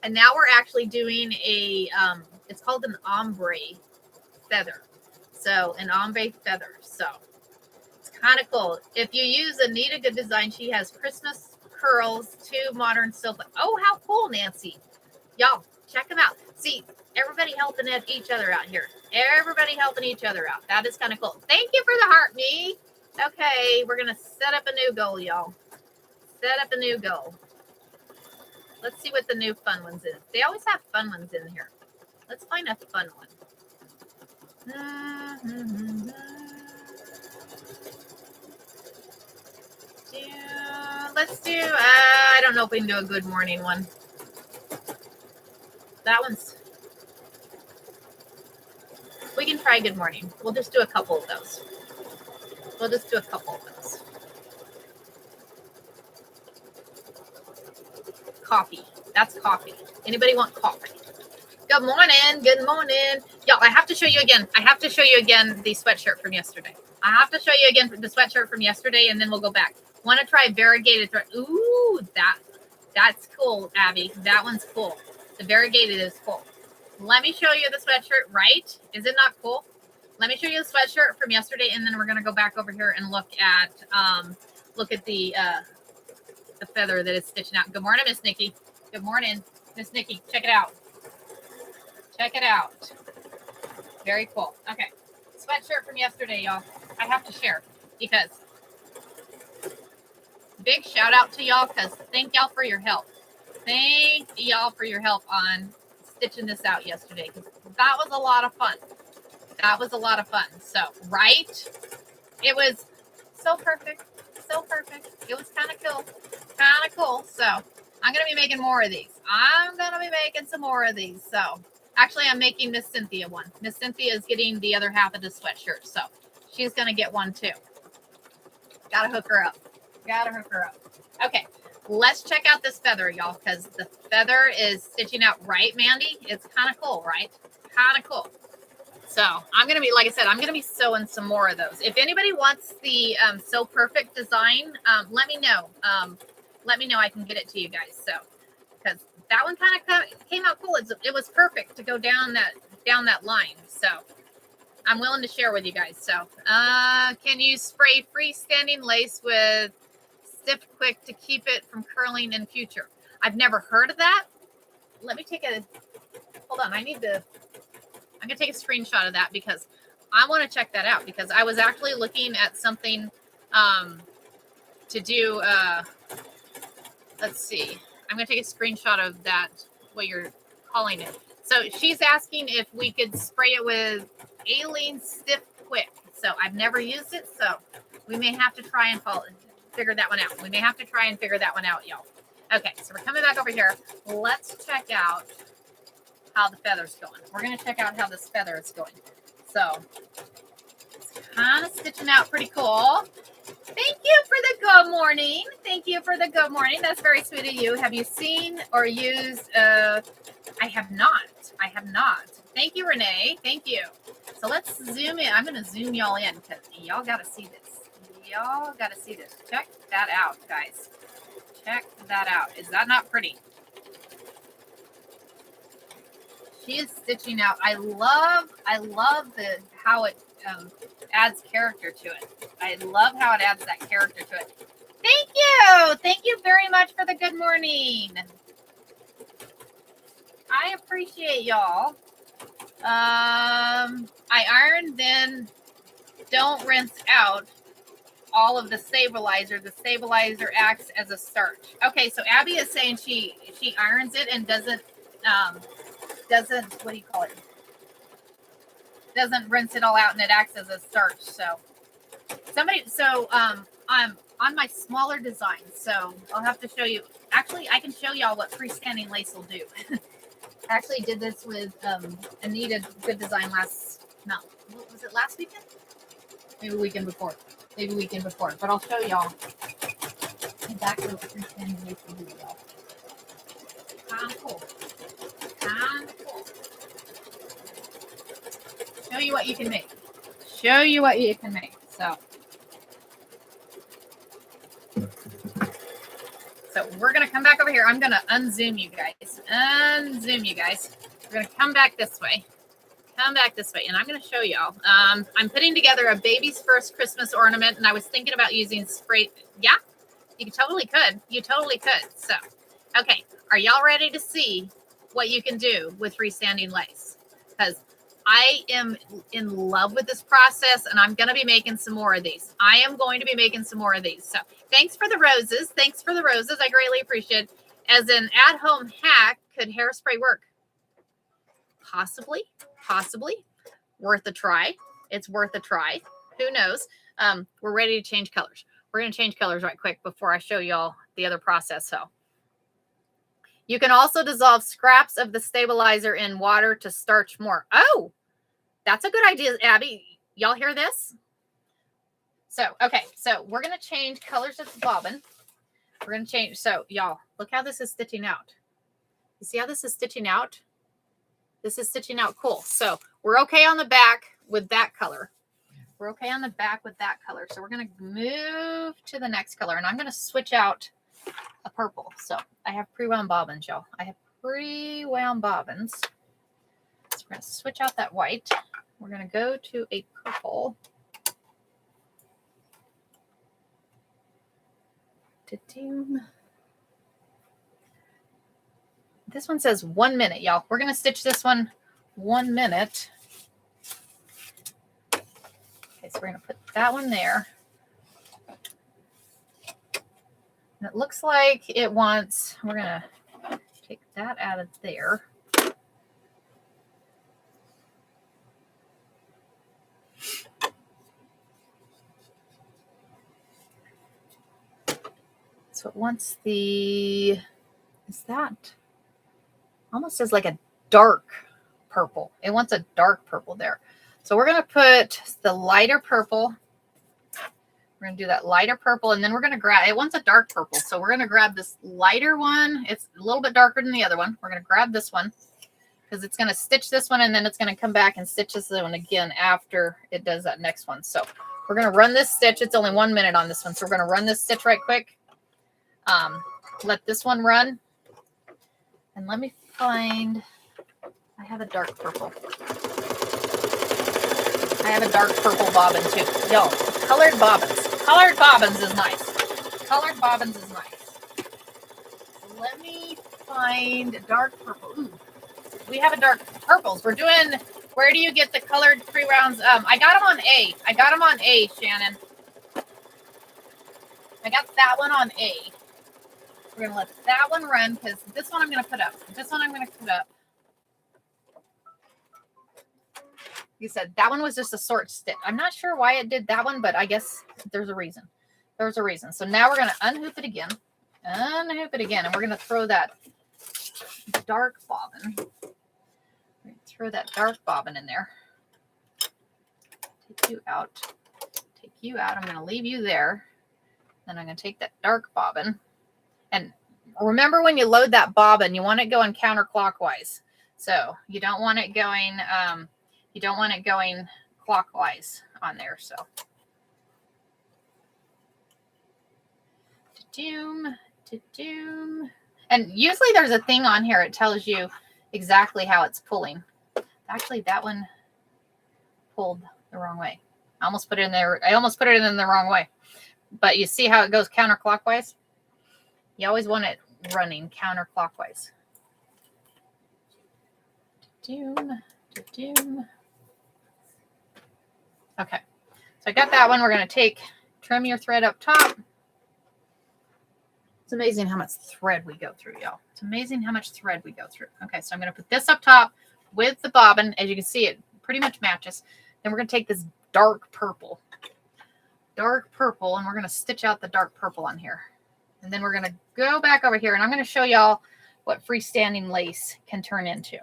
And now we're actually doing a, it's called an ombre feather. So an ombre feather. So it's kind of cool. If you use Anita Good Design, she has Christmas curls, 2 modern silk. Oh, how cool, Nancy. Y'all, check them out. See, everybody helping each other out here. Everybody helping each other out. That is kind of cool. Thank you for the heart, me. Okay, we're going to set up a new goal, y'all. Set up a new goal. Let's see what the new fun ones is. They always have fun ones in here. Let's find a fun one. Let's do, I don't know if we can do a good morning one. That one's, we can try good morning. We'll just do a couple of those. We'll just do a couple of those. Coffee. That's coffee. Anybody want coffee? Good morning. Good morning. Y'all, I have to show you again. I have to show you again the sweatshirt from yesterday. I have to show you again the sweatshirt from yesterday, and then we'll go back. Want to try variegated thread? Ooh, that's cool, Abby. That one's cool. The variegated is cool. Let me show you the sweatshirt, right? Is it not cool? Let me show you the sweatshirt from yesterday, and then we're gonna go back over here and look at the feather that is stitching out. Good morning, Miss Nikki. Good morning, Miss Nikki. Check it out. Check it out. Very cool. Okay, sweatshirt from yesterday, y'all. I have to share because big shout out to y'all because thank y'all for your help. Thank y'all for your help on stitching this out yesterday because that was a lot of fun. That was a lot of fun. So, right? It was so perfect. So perfect. It was kind of cool. Kind of cool. So, I'm going to be making more of these. I'm going to be making some more of these. So, actually, I'm making Miss Cynthia one. Miss Cynthia is getting the other half of the sweatshirt. So, she's going to get one too. Got to hook her up. Got to hook her up. Okay. Let's check out this feather, y'all, because the feather is stitching out right, Mandy. It's kind of cool, right? Kind of cool. So I'm going to be, like I said, I'm going to be sewing some more of those. If anybody wants the Sew Perfect design, let me know. Let me know. I can get it to you guys. So, because that one kind of came out cool. It was perfect to go down that line. So I'm willing to share with you guys. So can you spray freestanding lace with Stiff Quick to keep it from curling in future? I've never heard of that. Let me take a, hold on. I'm going to take a screenshot of that because I want to check that out because I was actually looking at something to do. Let's see. I'm going to take a screenshot of that, what you're calling it. So she's asking if we could spray it with Alene Stiff Quick. So I've never used it, so we may have to try and figure that one out. We may have to try and figure that one out, y'all. Okay, so we're coming back over here. Let's check out how the feather's going. We're going to check out how this feather is going. So it's kind of stitching out pretty cool. Thank you for the good morning. Thank you for the good morning. That's very sweet of you. Have you seen or used? I have not. I have not. Thank you, Renee. Thank you. So let's zoom in. I'm going to zoom y'all in because y'all got to see this. Y'all got to see this. Check that out, guys. Check that out. Is that not pretty? She is stitching out. I love how it adds character to it. I love how it adds that character to it. Thank you. Thank you very much for the good morning. I appreciate y'all. I iron, then don't rinse out all of the stabilizer. The stabilizer acts as a starch. Okay, so Abby is saying she irons it and doesn't what do you call it? Doesn't rinse it all out and it acts as a starch. So I'm on my smaller design, so I'll have to show you. Actually, I can show y'all what freestanding lace will do. I actually did this with Anita Good Design was it last weekend? Maybe weekend before. But I'll show y'all. back of the freestanding lace for you, y'all. Kind of cool. Kind of cool. Show you what you can make. Show you what you can make. So we're going to come back over here. I'm going to unzoom you guys. Unzoom you guys. We're going to come back this way. Come back this way. And I'm going to show y'all. I'm putting together a baby's first Christmas ornament. And I was thinking about using spray. Yeah, you totally could. You totally could. So, okay. Are y'all ready to see what you can do with freestanding lace? Because I am in love with this process, and I'm going to be making some more of these. I am going to be making some more of these. So thanks for the roses. Thanks for the roses. I greatly appreciate it. As an at-home hack, could hairspray work? Possibly. Possibly. Worth a try. It's worth a try. Who knows? We're ready to change colors. We're going to change colors right quick before I show y'all the other process. So you can also dissolve scraps of the stabilizer in water to starch more. Oh, that's a good idea, Abby. Y'all hear this? So, okay. So we're going to change colors of the bobbin. We're going to change. So y'all, look how this is stitching out. You see how this is stitching out? This is stitching out cool. So we're okay on the back with that color. We're okay on the back with that color. So we're going to move to the next color. And I'm going to switch out a purple. So I have pre-wound bobbins, y'all. I have pre-wound bobbins. So we're going to switch out that white. We're going to go to a purple. This one says 1 minute, y'all. We're going to stitch this one 1 minute. Okay, so we're going to put that one there. And it looks like it wants, we're going to take that out of there. So it wants the, is that almost as like a dark purple. It wants a dark purple there. So we're going to put the lighter purple. We're going to do that lighter purple, and then we're going to grab, it wants a dark purple. So we're going to grab this lighter one. It's a little bit darker than the other one. We're going to grab this one because it's going to stitch this one, and then it's going to come back and stitch this one again after it does that next one. So we're going to run this stitch. It's only 1 minute on this one. So we're going to run this stitch right quick. Let this one run. And let me find, I have a dark purple. I have a dark purple bobbin too. Yo, colored bobbins. Colored bobbins is nice. Colored bobbins is nice. So let me find dark purple. Ooh, we have a dark purples. We're doing, where do you get the colored pre-rounds? I got them on A. I got them on A, Shannon. I got that one on A. We're going to let that one run because this one I'm going to put up. This one I'm going to put up. You said that one was just a short stitch. I'm not sure why it did that one, but I guess there's a reason. There's a reason. So now we're going to unhoop it again. Unhoop it again. And we're going to throw that dark bobbin. Throw that dark bobbin in there. Take you out. Take you out. I'm going to leave you there. Then I'm going to take that dark bobbin. And remember, when you load that bobbin, you want it going counterclockwise. So you don't want it going, clockwise on there. So doom. And usually there's a thing on here. It tells you exactly how it's pulling. Actually, that one pulled the wrong way. I almost put it in there. I almost put it in the wrong way. But you see how it goes counterclockwise? You always want it running counterclockwise. Doom. Okay. So I got that one. We're going to trim your thread up top. It's amazing how much thread we go through, y'all. It's amazing how much thread we go through. Okay, so I'm going to put this up top with the bobbin. As you can see, it pretty much matches. Then we're going to take this dark purple, and we're going to stitch out the dark purple on here. And then we're going to go back over here, and I'm going to show y'all what freestanding lace can turn into.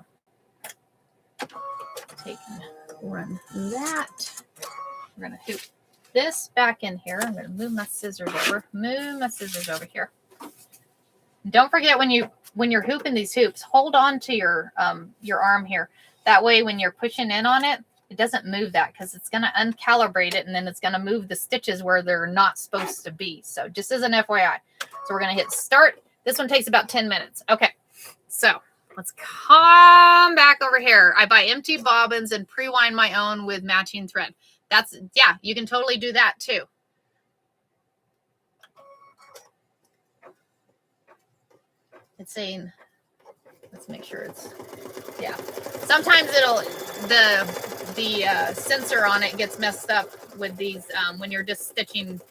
Take and run that. We're going to hoop this back in here. I'm going to move my scissors over. Move my scissors over here. Don't forget when you're hooping these hoops, hold on to your arm here. That way when you're pushing in on it, it doesn't move that because it's going to uncalibrate it and then it's going to move the stitches where they're not supposed to be. So just as an FYI. So we're going to hit start. This one takes about 10 minutes. Okay. So let's come back over here. I buy empty bobbins and pre-wind my own with matching thread. That's, yeah, you can totally do that too. It's saying, let's make sure it's, yeah. Sometimes the sensor on it gets messed up with these when you're just stitching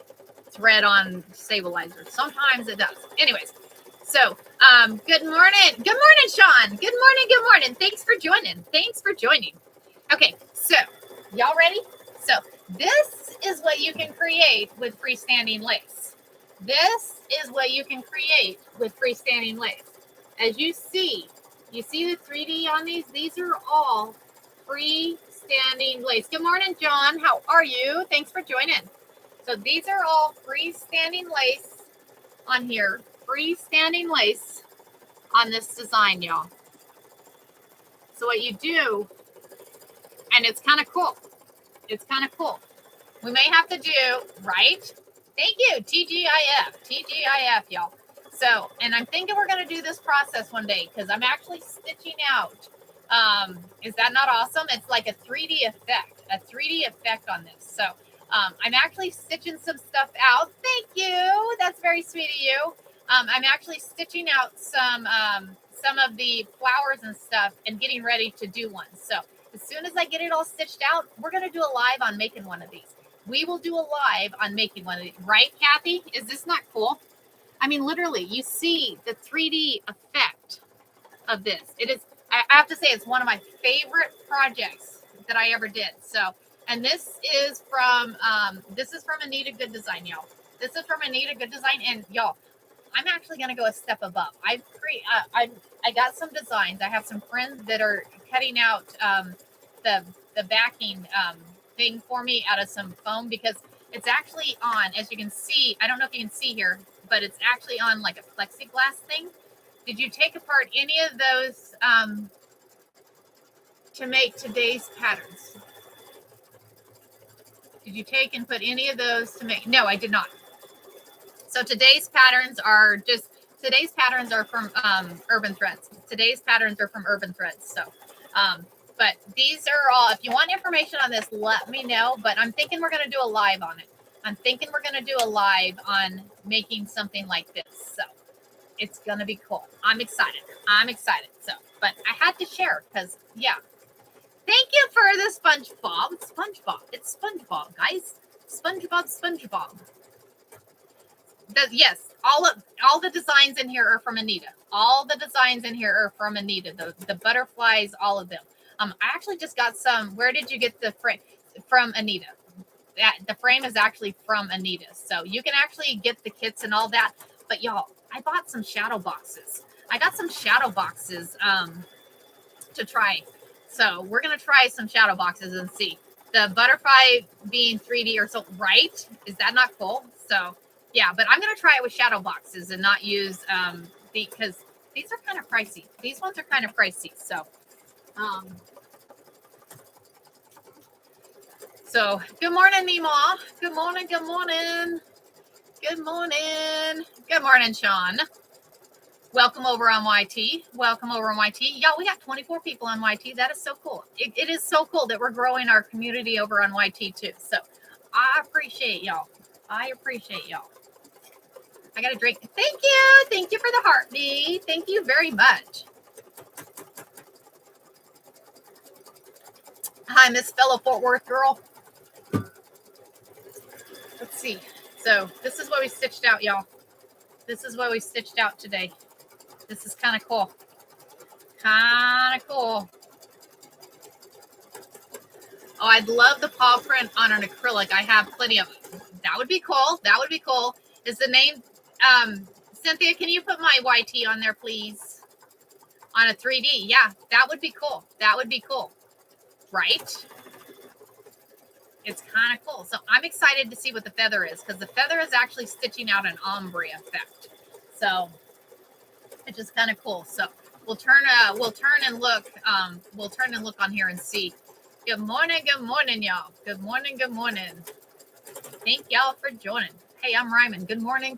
thread on stabilizers. Sometimes it does. Anyways, so good morning. Good morning, Sean. Good morning. Good morning. Thanks for joining. Thanks for joining. Okay, so y'all ready? So this is what you can create with freestanding lace. This is what you can create with freestanding lace. As you see the 3D on these? These are all freestanding lace. Good morning, John. How are you? Thanks for joining. So these are all freestanding lace on here. Freestanding lace on this design, y'all. So what you do, and it's kind of cool. It's kind of cool. We may have to do, right? Thank you, TGIF, y'all. So, and I'm thinking we're going to do this process one day because I'm actually stitching out. Is that not awesome? It's like a 3D effect on this. So I'm actually stitching some stuff out. Thank you. That's very sweet of you. I'm actually stitching out some of the flowers and stuff and getting ready to do one. So as soon as I get it all stitched out, we're going to do a live on making one of these. We will do a live on making one of these. Right, Kathy? Is this not cool? I mean, literally, you see the 3D effect of this. It is, I have to say, it's one of my favorite projects that I ever did. So, and this is from Anita Good Design, y'all. This is from Anita Good Design, and y'all, I'm actually going to go a step above. I got some designs. I have some friends that are cutting out the backing thing for me out of some foam because it's actually on, as you can see, I don't know if you can see here, but it's actually on like a plexiglass thing. Did you take apart any of those to make today's patterns? Did you take and put any of those to make? No, I did not. So today's patterns are from Urban Threads. Today's patterns are from Urban Threads. So, but these are all, if you want information on this, let me know. But I'm thinking we're going to do a live on it. I'm thinking we're going to do a live on making something like this. So it's going to be cool. I'm excited. So, but I had to share because, yeah. Thank you for the SpongeBob. It's SpongeBob, guys. SpongeBob. Yes, all the designs in here are from Anita. All the designs in here are from Anita. The butterflies, all of them. I actually just got some. Where did you get the frame? From Anita. The frame is actually from Anita. So you can actually get the kits and all that. But y'all, I bought some shadow boxes. I got some shadow boxes to try. So we're gonna try some shadow boxes and see. The butterfly being 3D or so, right? Is that not cool? So yeah, but I'm gonna try it with shadow boxes and not use because these are kind of pricey. These ones are kind of pricey. So good morning, Nima. Good morning. Sean. Welcome over on YT. Y'all, we got 24 people on YT. That is so cool. It is so cool that we're growing our community over on YT too. So I appreciate y'all. I got a drink. Thank you for the heartbeat. Thank you very much. Hi, Miss Fellow Fort Worth girl. Let's see. So this is what we stitched out, y'all. This is what we stitched out today. This is kind of cool. Oh, I'd love the paw print on an acrylic. I have plenty of it. That would be cool. Is the name Cynthia, can you put my YT on there, please? On a 3D. Yeah, that would be cool. Right? It's kind of cool. So I'm excited to see what the feather is, because the feather is actually stitching out an ombre effect. So it's just kind of cool. So we'll turn and look on here and see. Good morning, y'all. Good morning. Thank y'all for joining. Hey, I'm Ryman. Good morning.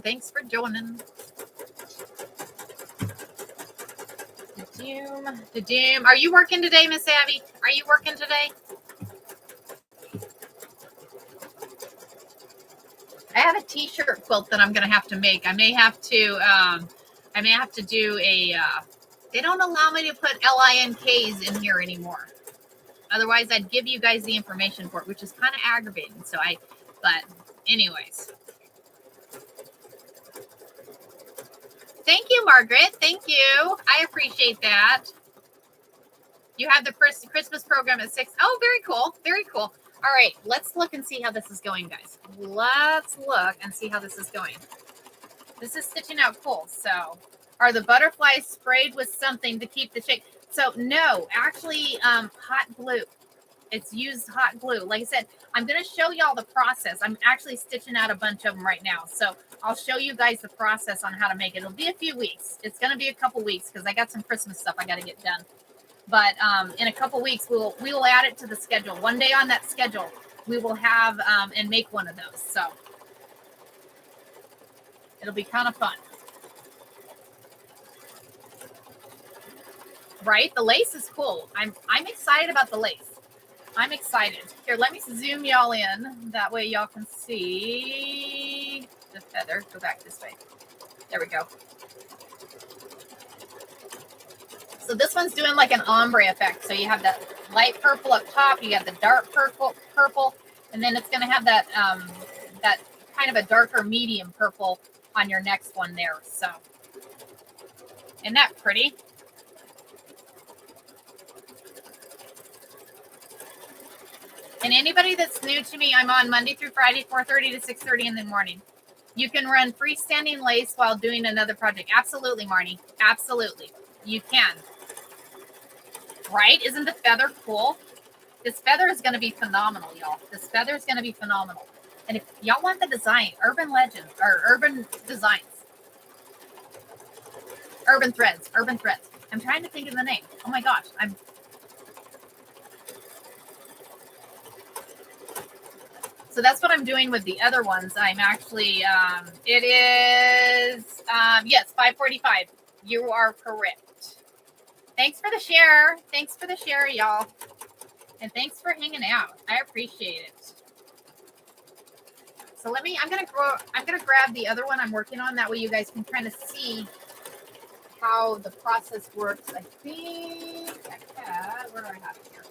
Thanks for joining. The doom. Are you working today, Miss Abby? Are you working today? I have a t-shirt quilt that I'm gonna have to make. I may have to do a they don't allow me to put LINKs in here anymore. Otherwise I'd give you guys the information for it, which is kind of aggravating. But anyways. Thank you, Margaret. Thank you. I appreciate that. You have the Christmas program at 6. Oh, very cool. Very cool. All right, let's look and see how this is going, guys. Let's look and see how this is going. This is stitching out cool. So are the butterflies sprayed with something to keep the shape? So no, actually hot glue. It's used hot glue. Like I said, I'm going to show y'all the process. I'm actually stitching out a bunch of them right now. So I'll show you guys the process on how to make it. It'll be a few weeks. It's going to be a couple weeks because I got some Christmas stuff I got to get done. But in a couple weeks, we will add it to the schedule. One day on that schedule, we will have and make one of those. So it'll be kind of fun. Right? The lace is cool. I'm excited about the lace. I'm excited. Here, let me zoom y'all in. That way y'all can see the feather. Go back this way. There we go. So this one's doing like an ombre effect. So you have that light purple up top. You have the dark purple, and then it's going to have that that kind of a darker medium purple on your next one there. So isn't that pretty? And anybody that's new to me, I'm on Monday through Friday, 4:30 to 6:30 in the morning. You can run freestanding lace while doing another project. Absolutely, Marnie. Absolutely. You can. Right? Isn't the feather cool? This feather is going to be phenomenal, y'all. This feather is going to be phenomenal. And if y'all want the design, Urban Legends or Urban Designs, Urban Threads. I'm trying to think of the name. Oh my gosh. So that's what I'm doing with the other ones. I'm actually, it is, yes, 5:45. You are correct. Thanks for the share. Thanks for the share, y'all. And thanks for hanging out. I appreciate it. So I'm gonna grab the other one I'm working on. That way you guys can kind of see how the process works. I think I have, where do I have it here?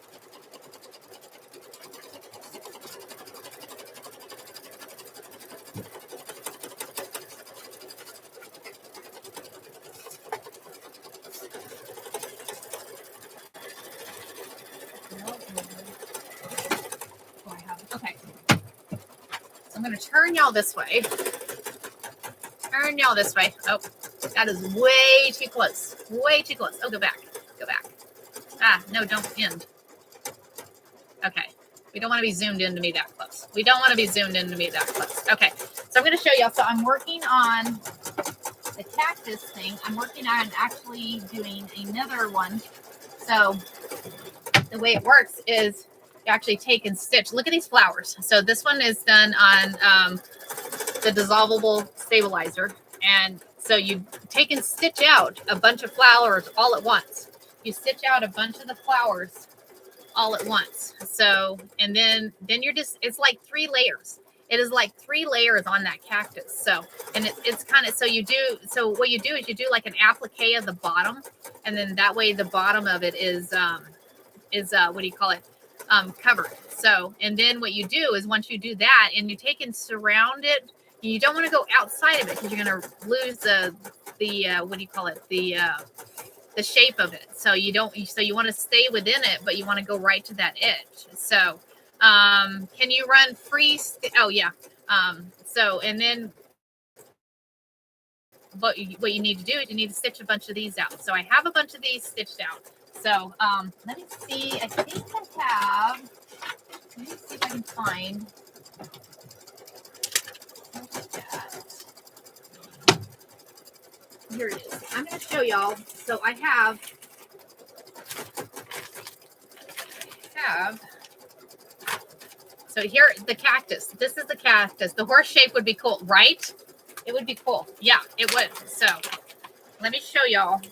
Okay. So I'm going to turn y'all this way. Oh, that is way too close. Way too close. Oh, go back. Ah, no, don't end. Okay. We don't want to be zoomed into me that close. Okay. So I'm going to show y'all. So I'm working on the cactus thing. I'm working on actually doing another one. So the way it works is you actually take and stitch. Look at these flowers. So this one is done on the dissolvable stabilizer. And so you take and stitch out a bunch of flowers all at once. You stitch out a bunch of the flowers all at once. So, and then you're just, it's like 3 layers. It is like 3 layers on that cactus. So, and it's kind of, so what you do is you do like an applique of the bottom. And then that way the bottom of it is what do you call it? Covered. So, and then what you do is once you do that and you take and surround it, you don't want to go outside of it because you're going to lose the what do you call it? The shape of it. So you want to stay within it, but you want to go right to that edge. So, can you run free? Oh yeah. So, and then what you need to do is you need to stitch a bunch of these out. So I have a bunch of these stitched out. So, let me see. I think I have Let me see if I can find. Here it is. I'm going to show y'all. So I have so here the cactus. This is the cactus. The horse shape would be cool, right? It would be cool. Yeah, it would. So let me show y'all.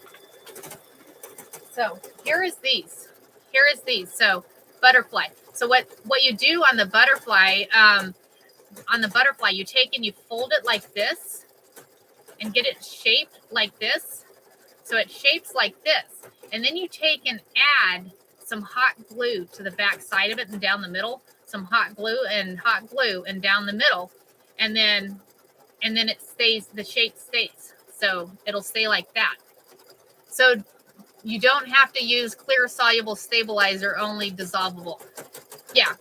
So here is these. Here is these. So butterfly. So what you do on the butterfly, you take and you fold it like this and get it shaped like this. So it shapes like this. And then you take and add some hot glue to the back side of it and down the middle. Some hot glue and down the middle. And then it stays, the shape stays. So it'll stay like that. So you don't have to use clear soluble stabilizer, only dissolvable. Yeah.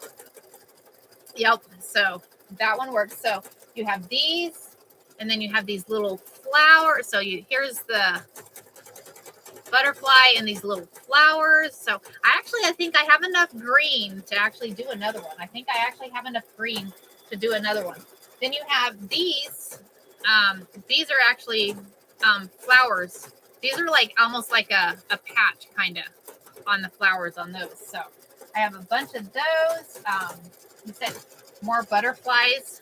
Yep. So that one works. So you have these, and then you have these little flowers. So here's the butterfly and these little flowers. So I think I have enough green to actually do another one. I think I actually have enough green to do another one. Then you have these. These are actually flowers. These are like almost like a patch kind of on the flowers on those. So I have a bunch of those. You said more butterflies,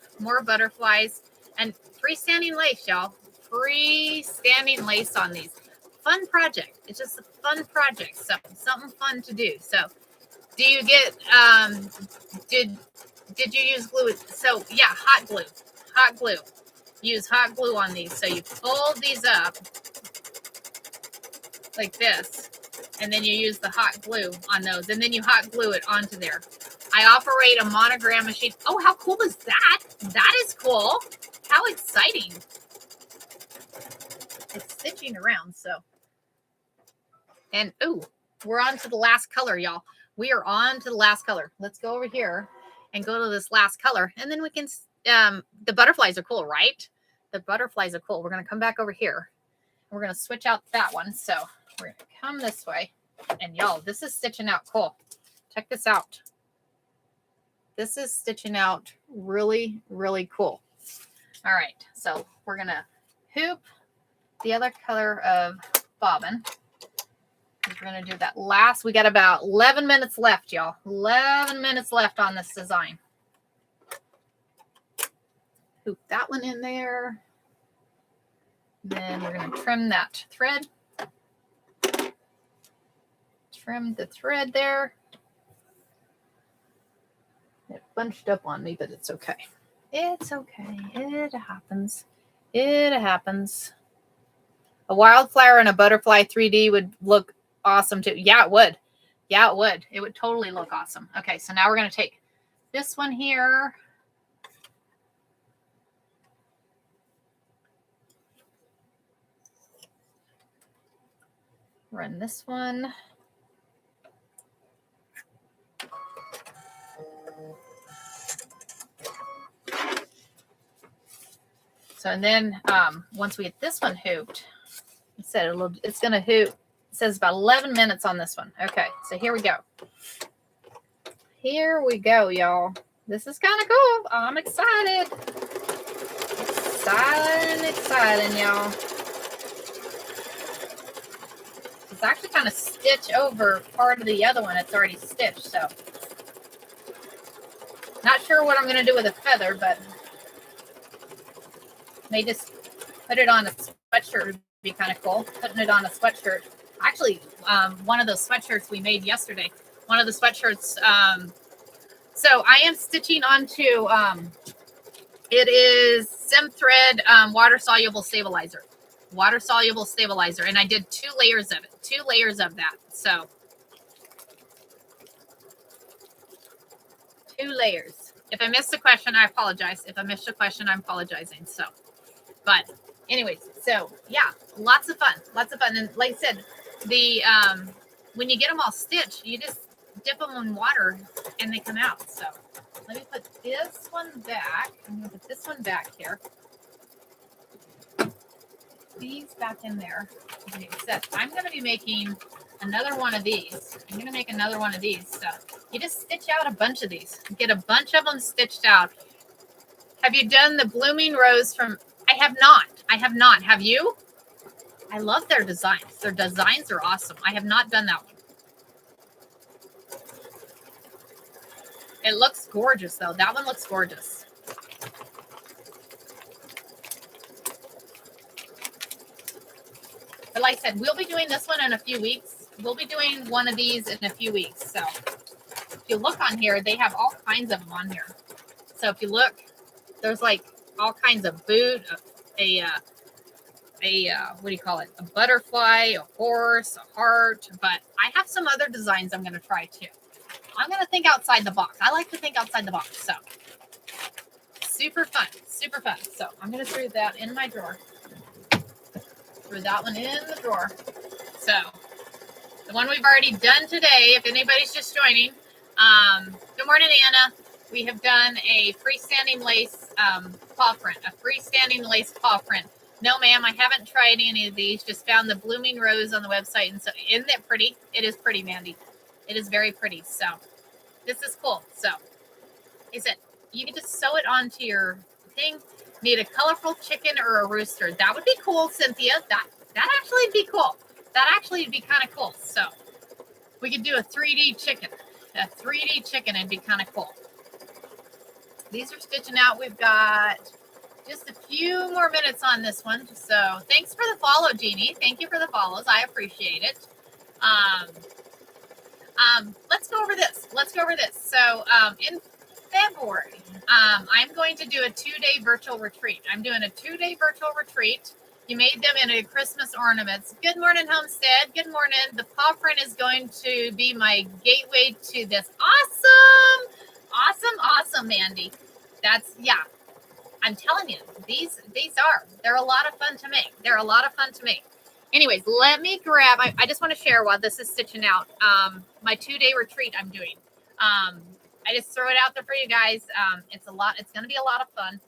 and freestanding lace, y'all. Freestanding lace on these. Fun project. It's just a fun project. So something fun to do. So do you get did you use glue? So yeah, hot glue. Use hot glue on these. So you fold these up like this, and then you use the hot glue on those, and then you hot glue it onto there. I operate a monogram machine. Oh, how cool is that? That is cool. How exciting. It's stitching around, so. And, ooh, we're on to the last color, y'all. We are on to the last color. Let's go over here and go to this last color, and then we can, the butterflies are cool, right? The butterflies are cool. We're going to come back over here. We're going to switch out that one. So we're going to come this way. And y'all, this is stitching out cool. Check this out. This is stitching out really, really cool. All right. So we're going to hoop the other color of bobbin. We're going to do that last. We got about 11 minutes left, y'all. 11 minutes left on this design. Hoop that one in there. Then we're going to trim that thread. Trim the thread there. It bunched up on me, but it's okay. It's okay. It happens. It happens. A wildflower and a butterfly 3D would look awesome too. Yeah, it would. Yeah, it would. It would totally look awesome. Okay, so now we're going to take this one here. Run this one. So, and then once we get this one hooped, it said it's going to hoop. It says about 11 minutes on this one. Okay, so here we go. Here we go, y'all. This is kind of cool. I'm excited. Exciting, y'all. It's actually kind of stitch over part of the other one. It's already stitched, so. Not sure what I'm going to do with a feather, but may just put it on a sweatshirt would be kind of cool. Putting it on a sweatshirt. Actually, one of those sweatshirts we made yesterday. One of the sweatshirts. So I am stitching onto, it is Sim Thread water soluble stabilizer. Water soluble stabilizer. And I did 2 layers of it. 2 layers of that. So 2 layers. If I missed a question, I apologize. If I missed a question, I'm apologizing. So, but anyways, so yeah, lots of fun. Lots of fun. And like I said, the when you get them all stitched, you just dip them in water and they come out. So let me put this one back. I'm going to put this one back here. These back in there. So I'm going to be making another one of these. I'm going to make another one of these. So you just stitch out a bunch of these. Get a bunch of them stitched out. Have you done the Blooming Rose from... I have not. I have not. Have you? I love their designs. Their designs are awesome. I have not done that one. It looks gorgeous, though. That one looks gorgeous. But like I said, we'll be doing this one in a few weeks. We'll be doing one of these in a few weeks. So if you look on here, they have all kinds of them on here. So if you look, there's like all kinds of boot, what do you call it? A butterfly, a horse, a heart. But I have some other designs I'm going to try too. I'm going to think outside the box. I like to think outside the box. So super fun, super fun. So I'm going to throw that in my drawer. Throw that one in the drawer. So the one we've already done today, if anybody's just joining, good morning, Anna. We have done a freestanding lace paw print, a freestanding lace paw print. No, ma'am, I haven't tried any of these. Just found the Blooming Rose on the website. And so isn't it pretty? It is pretty, Mandy. It is very pretty. So this is cool. So he said, you can just sew it onto your thing. Need a colorful chicken or a rooster. That would be cool, Cynthia. That actually would be cool. That actually would be kind of cool. So we could do a 3D chicken. A 3D chicken would be kind of cool. These are stitching out. We've got just a few more minutes on this one. So thanks for the follow, Jeannie. Thank you for the follows. I appreciate it. Let's go over this. So in February, I'm going to do a 2-day virtual retreat. I'm doing a 2-day virtual retreat. You made them into Christmas ornaments. Good morning, Homestead. Good morning. The paw print is going to be my gateway to this. Awesome, Mandy. Yeah. I'm telling you, they're a lot of fun to make. Anyways, let me grab, I just want to share while this is stitching out, my 2-day retreat I'm doing. I just throw it out there for you guys. It's going to be a lot of fun.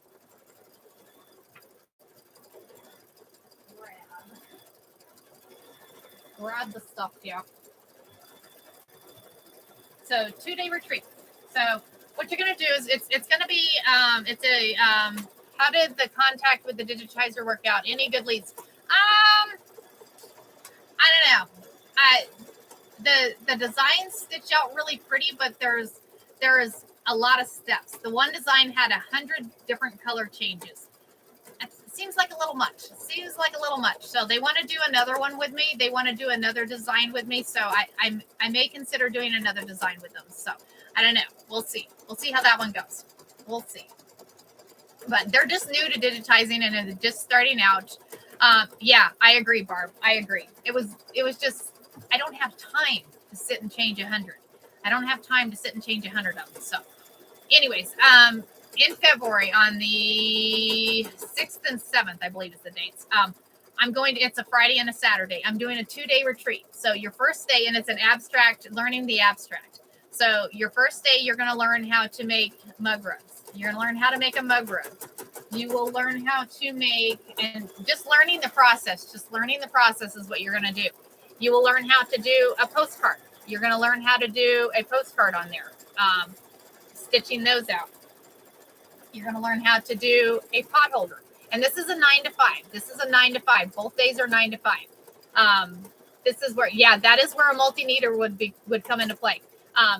Grab the stuff here. So 2-day retreat. So what you're going to do is it's going to be, how did the contact with the digitizer work out? Any good leads? I don't know. The designs stitch out really pretty, but there's a lot of steps. The one design had 100 different color changes. It seems like a little much. So they want to do another one with me. They want to do another design with me. So I may consider doing another design with them. So I don't know. We'll see. We'll see how that one goes. We'll see. But they're just new to digitizing and they're just starting out. Yeah, I agree, Barb. I agree. It was just, I don't have time to sit and change 100. I don't have time to sit and change 100 of them. So anyways, in February on the 6th and 7th, I believe is the dates. It's a Friday and a Saturday. I'm doing a 2-day retreat. So your first day, and it's an abstract, learning the abstract. So your first day, you're going to learn how to make mug rugs. You're going to learn how to make a mug rug. You will learn how to make, and just learning the process is what you're going to do. You will learn how to do a postcard. You're going to learn how to do a postcard on there, stitching those out. You're going to learn how to do a pot holder. And this is a 9 to 5. Both days are 9 to 5. This is where, that is where a multi-kneader would come into play.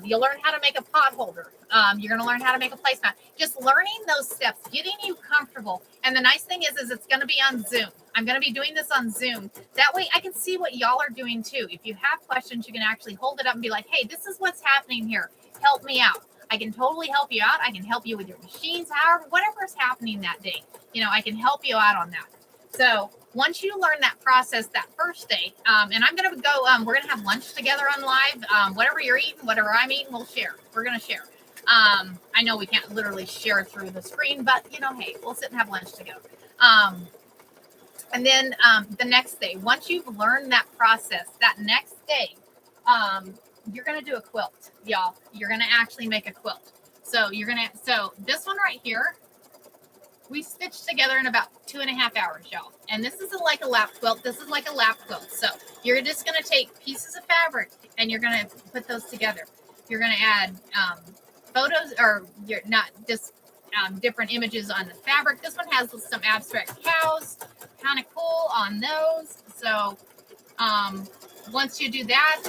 You'll learn how to make a pot holder. You're going to learn how to make a placemat. Just learning those steps, getting you comfortable. And the nice thing is it's going to be on Zoom. I'm going to be doing this on Zoom. That way I can see what y'all are doing too. If you have questions, you can actually hold it up and be like, hey, this is what's happening here. Help me out. I can totally help you out. I can help you with your machines, whatever is happening that day. I can help you out on that. So once you learn that process that first day, and I'm going to go, we're going to have lunch together on live. Whatever you're eating, whatever I'm eating, we'll share. We're going to share. I know we can't literally share through the screen, but hey, we'll sit and have lunch together. And then the next day, once you've learned that process, that next day, you're going to do a quilt, y'all. You're going to actually make a quilt. So so this one right here, We stitched together in about 2.5 hours, y'all. And this is like a lap quilt. This is like a lap quilt. So you're just going to take pieces of fabric and you're going to put those together. You're going to add photos, or you're not just different images on the fabric. This one has some abstract cows, kind of cool on those. So once you do that,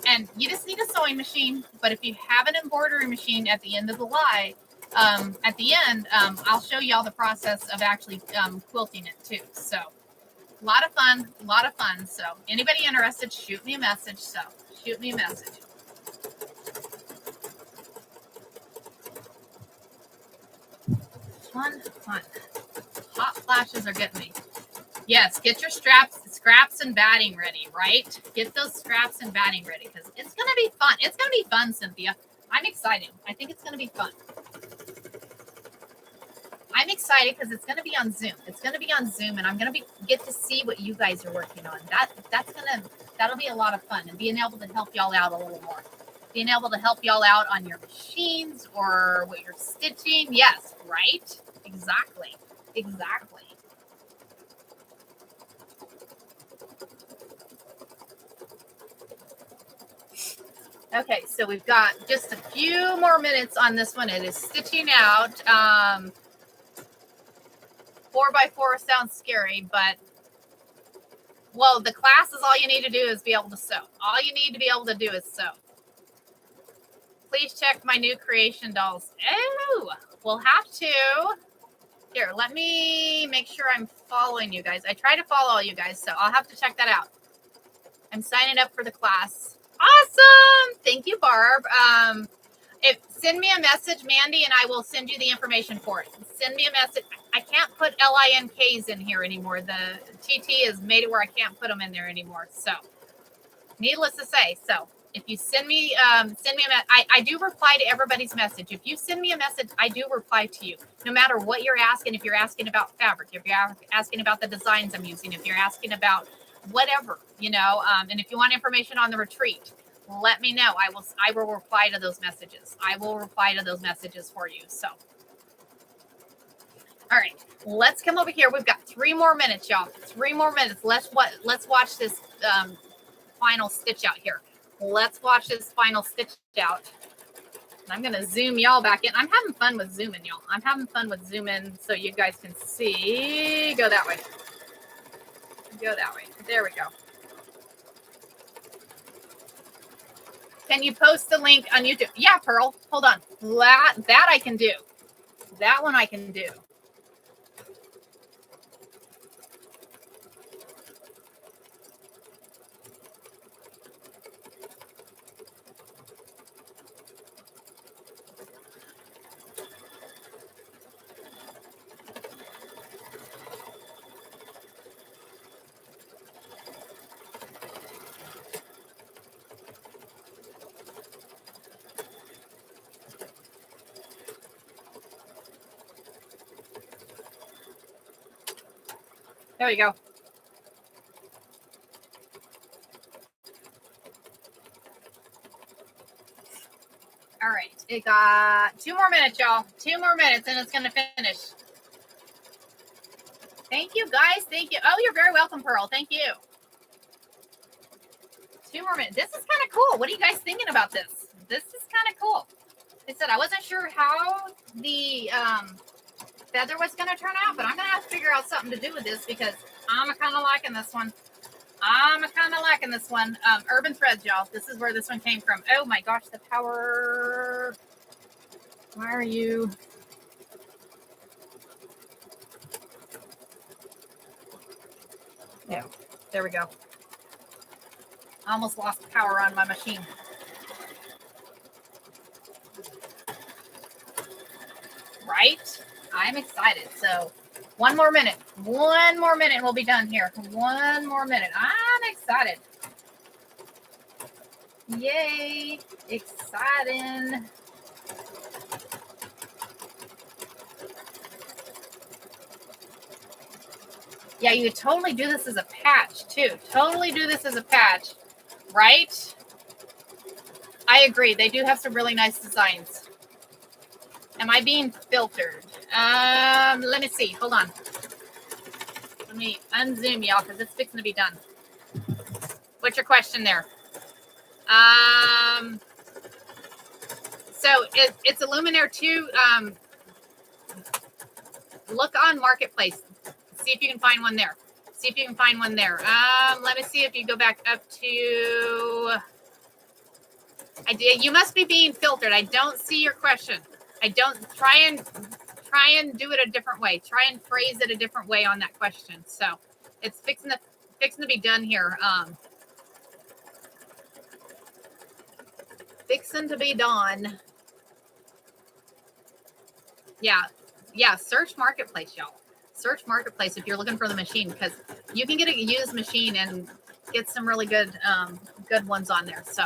and you just need a sewing machine, but if you have an embroidery machine at the end of the live, at the end, I'll show you all the process of actually quilting it too. So a lot of fun, a lot of fun. So anybody interested, shoot me a message. So shoot me a message. Fun, fun. Hot flashes are getting me. Yes, get your scraps and batting ready, right? Get those scraps and batting ready because it's going to be fun. It's going to be fun, Cynthia. I'm excited. I think it's going to be fun. I'm excited because it's going to be on Zoom. It's going to be on Zoom, and I'm going to get to see what you guys are working on. That'll be a lot of fun, and being able to help y'all out a little more. Being able to help y'all out on your machines or what you're stitching. Yes, right? Exactly. Exactly. Okay, so we've got just a few more minutes on this one. It is stitching out. 4x4 sounds scary, but well, the class is all you need to do is be able to sew. All you need to be able to do is sew. Please check my new creation dolls. Oh, we'll have to. Here, let me make sure I'm following you guys. I try to follow all you guys, so I'll have to check that out. I'm signing up for the class. Awesome. Thank you, Barb. Send me a message, Mandy, and I will send you the information for it. Send me a message. I can't put LINKs in here anymore. The TT has made it where I can't put them in there anymore. So, needless to say, so if you send me a message, I do reply to everybody's message. If you send me a message, I do reply to you, no matter what you're asking. If you're asking about fabric, if you're asking about the designs I'm using, if you're asking about whatever, and if you want information on the retreat, let me know. I will reply to those messages. I will reply to those messages for you. So, all right, let's come over here. We've got 3 more minutes, y'all. 3 more minutes. Let's watch this final stitch out here. Let's watch this final stitch out. I'm going to zoom y'all back in. I'm having fun with zooming, y'all. I'm having fun with zooming so you guys can see. Go that way. Go that way. There we go. Can you post the link on YouTube? Yeah, Pearl. Hold on. That I can do. That one I can do. There we go. All right. It got 2 more minutes, y'all. 2 more minutes, and it's going to finish. Thank you, guys. Thank you. Oh, you're very welcome, Pearl. Thank you. 2 more minutes. This is kind of cool. What are you guys thinking about this? This is kind of cool. I said I wasn't sure how the feather was going to turn out, but I'm going to have to figure out something to do with this because I'm kind of liking this one. Urban Threads, y'all. This is where this one came from. Oh my gosh, the power. Why are you? Yeah, there we go. I almost lost power on my machine. Right? I'm excited. So 1 more minute. 1 more minute and we'll be done here. 1 more minute. I'm excited. Yay. Exciting. Yeah, you could totally do this as a patch too. Totally do this as a patch. Right? I agree. They do have some really nice designs. Am I being filtered? Let me see. Hold on. Let me unzoom y'all because it's fixing to be done. What's your question there? So it's a Luminaire 2. Look on Marketplace. See if you can find one there. See if you can find one there. Let me see if you go back up to. I did. You must be being filtered. I don't see your question. I don't try and do it a different way. Try and phrase it a different way on that question. So it's fixing to be done here. Fixing to be done. Yeah. Search Marketplace, y'all. Search Marketplace if you're looking for the machine, because you can get a used machine and get some really good ones on there. So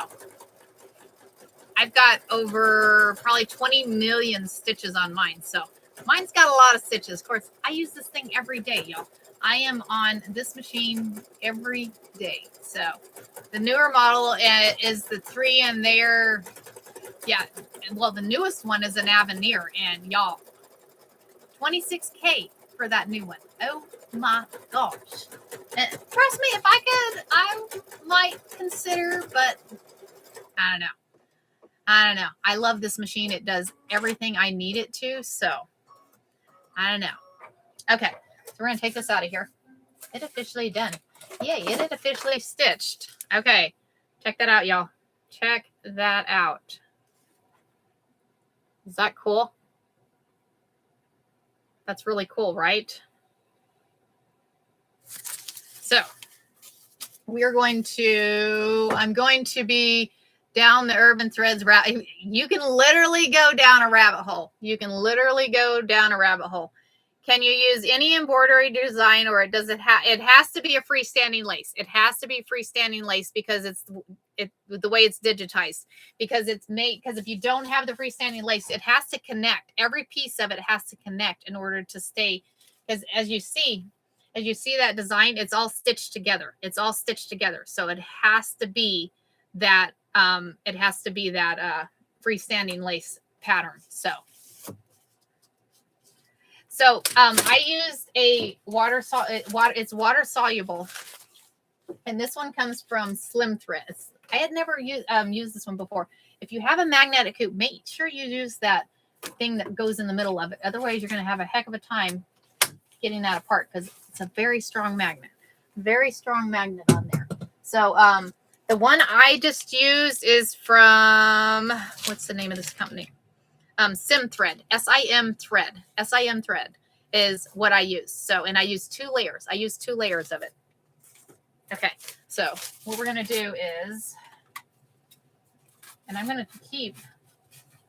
I've got over probably 20 million stitches on mine. So mine's got a lot of stitches. Of course, I use this thing every day, y'all. I am on this machine every day. So the newer model is the 3 and there. Yeah. Well, the newest one is an Avenir, and y'all, $26K for that new one. Oh my gosh. And trust me, if I could, I might consider, but I don't know. I love this machine. It does everything I need it to. So I don't know. Okay. So we're going to take this out of here. It officially done. Yay. It had officially stitched. Okay. Check that out, y'all. Check that out. Is that cool? That's really cool, right? So I'm going to be down the Urban Threads rabbit. You can literally go down a rabbit hole. Can you use any embroidery design, or it has to be a freestanding lace? It has to be freestanding lace because it's the way it's digitized, because if you don't have the freestanding lace, it has to connect. Every piece of it has to connect in order to stay, because as you see that design, it's all stitched together. So it has to be that freestanding lace pattern. So I used a it's water soluble, and this one comes from Slim Threads. I had never used this one before. If you have a magnetic hoop, make sure you use that thing that goes in the middle of it. Otherwise, you're going to have a heck of a time getting that apart, because it's a very strong magnet. Very strong magnet on there. So the one I just used is from, what's the name of this company? Sim Thread. SIM Thread is what I use. So, and I use 2 layers. I use 2 layers of it. Okay. So what we're going to do is, and I'm going to keep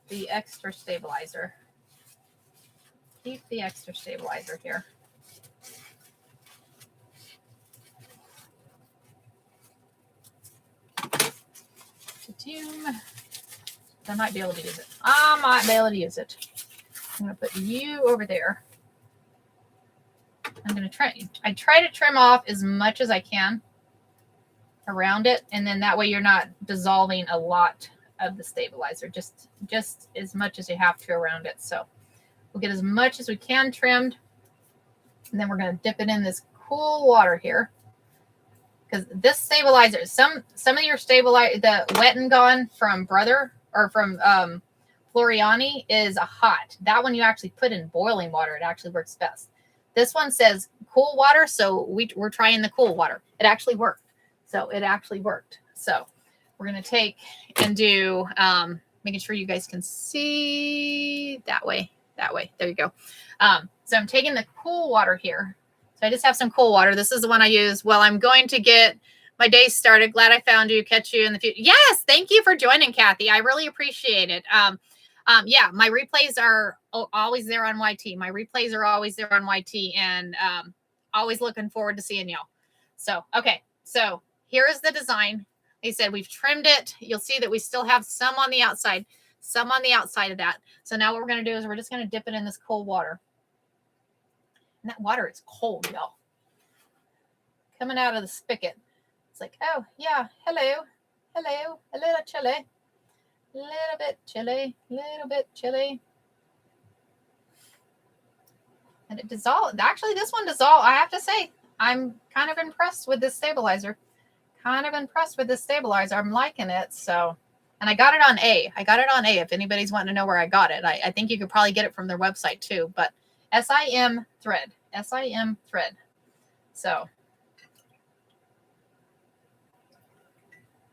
the extra stabilizer. Keep the extra stabilizer here. I might be able to use it. I'm going to put you over there. I'm going to try to trim off as much as I can around it, and then that way you're not dissolving a lot of the stabilizer, just as much as you have to around it. So we'll get as much as we can trimmed, and then we're going to dip it in this cool water here, because this stabilizer, some of your stabilizer, the Wet and Gone from Brother or from Floriani is a hot. That one you actually put in boiling water. It actually works best. This one says cool water, so we're trying the cool water. It actually worked. So we're going to take and do, making sure you guys can see that way. There you go. So I'm taking the cool water here. So I just have some cool water. This is the one I use. Well, I'm going to get my day started. Glad I found you. Catch you in the future. Yes. Thank you for joining, Kathy. I really appreciate it. Yeah, my replays are always there on YT. And always looking forward to seeing y'all. So, okay. So here is the design. They said we've trimmed it. You'll see that we still have some on the outside of that. So now what we're going to do is we're just going to dip it in this cold water. And that water is cold, y'all. Coming out of the spigot. It's like, oh, yeah, hello, a little chilly. A little bit chilly. And it dissolved. Actually, this one dissolved. I have to say, I'm kind of impressed with this stabilizer. I'm liking it. So, and I got it on A. If anybody's wanting to know where I got it, I think you could probably get it from their website too. But SIM thread. So,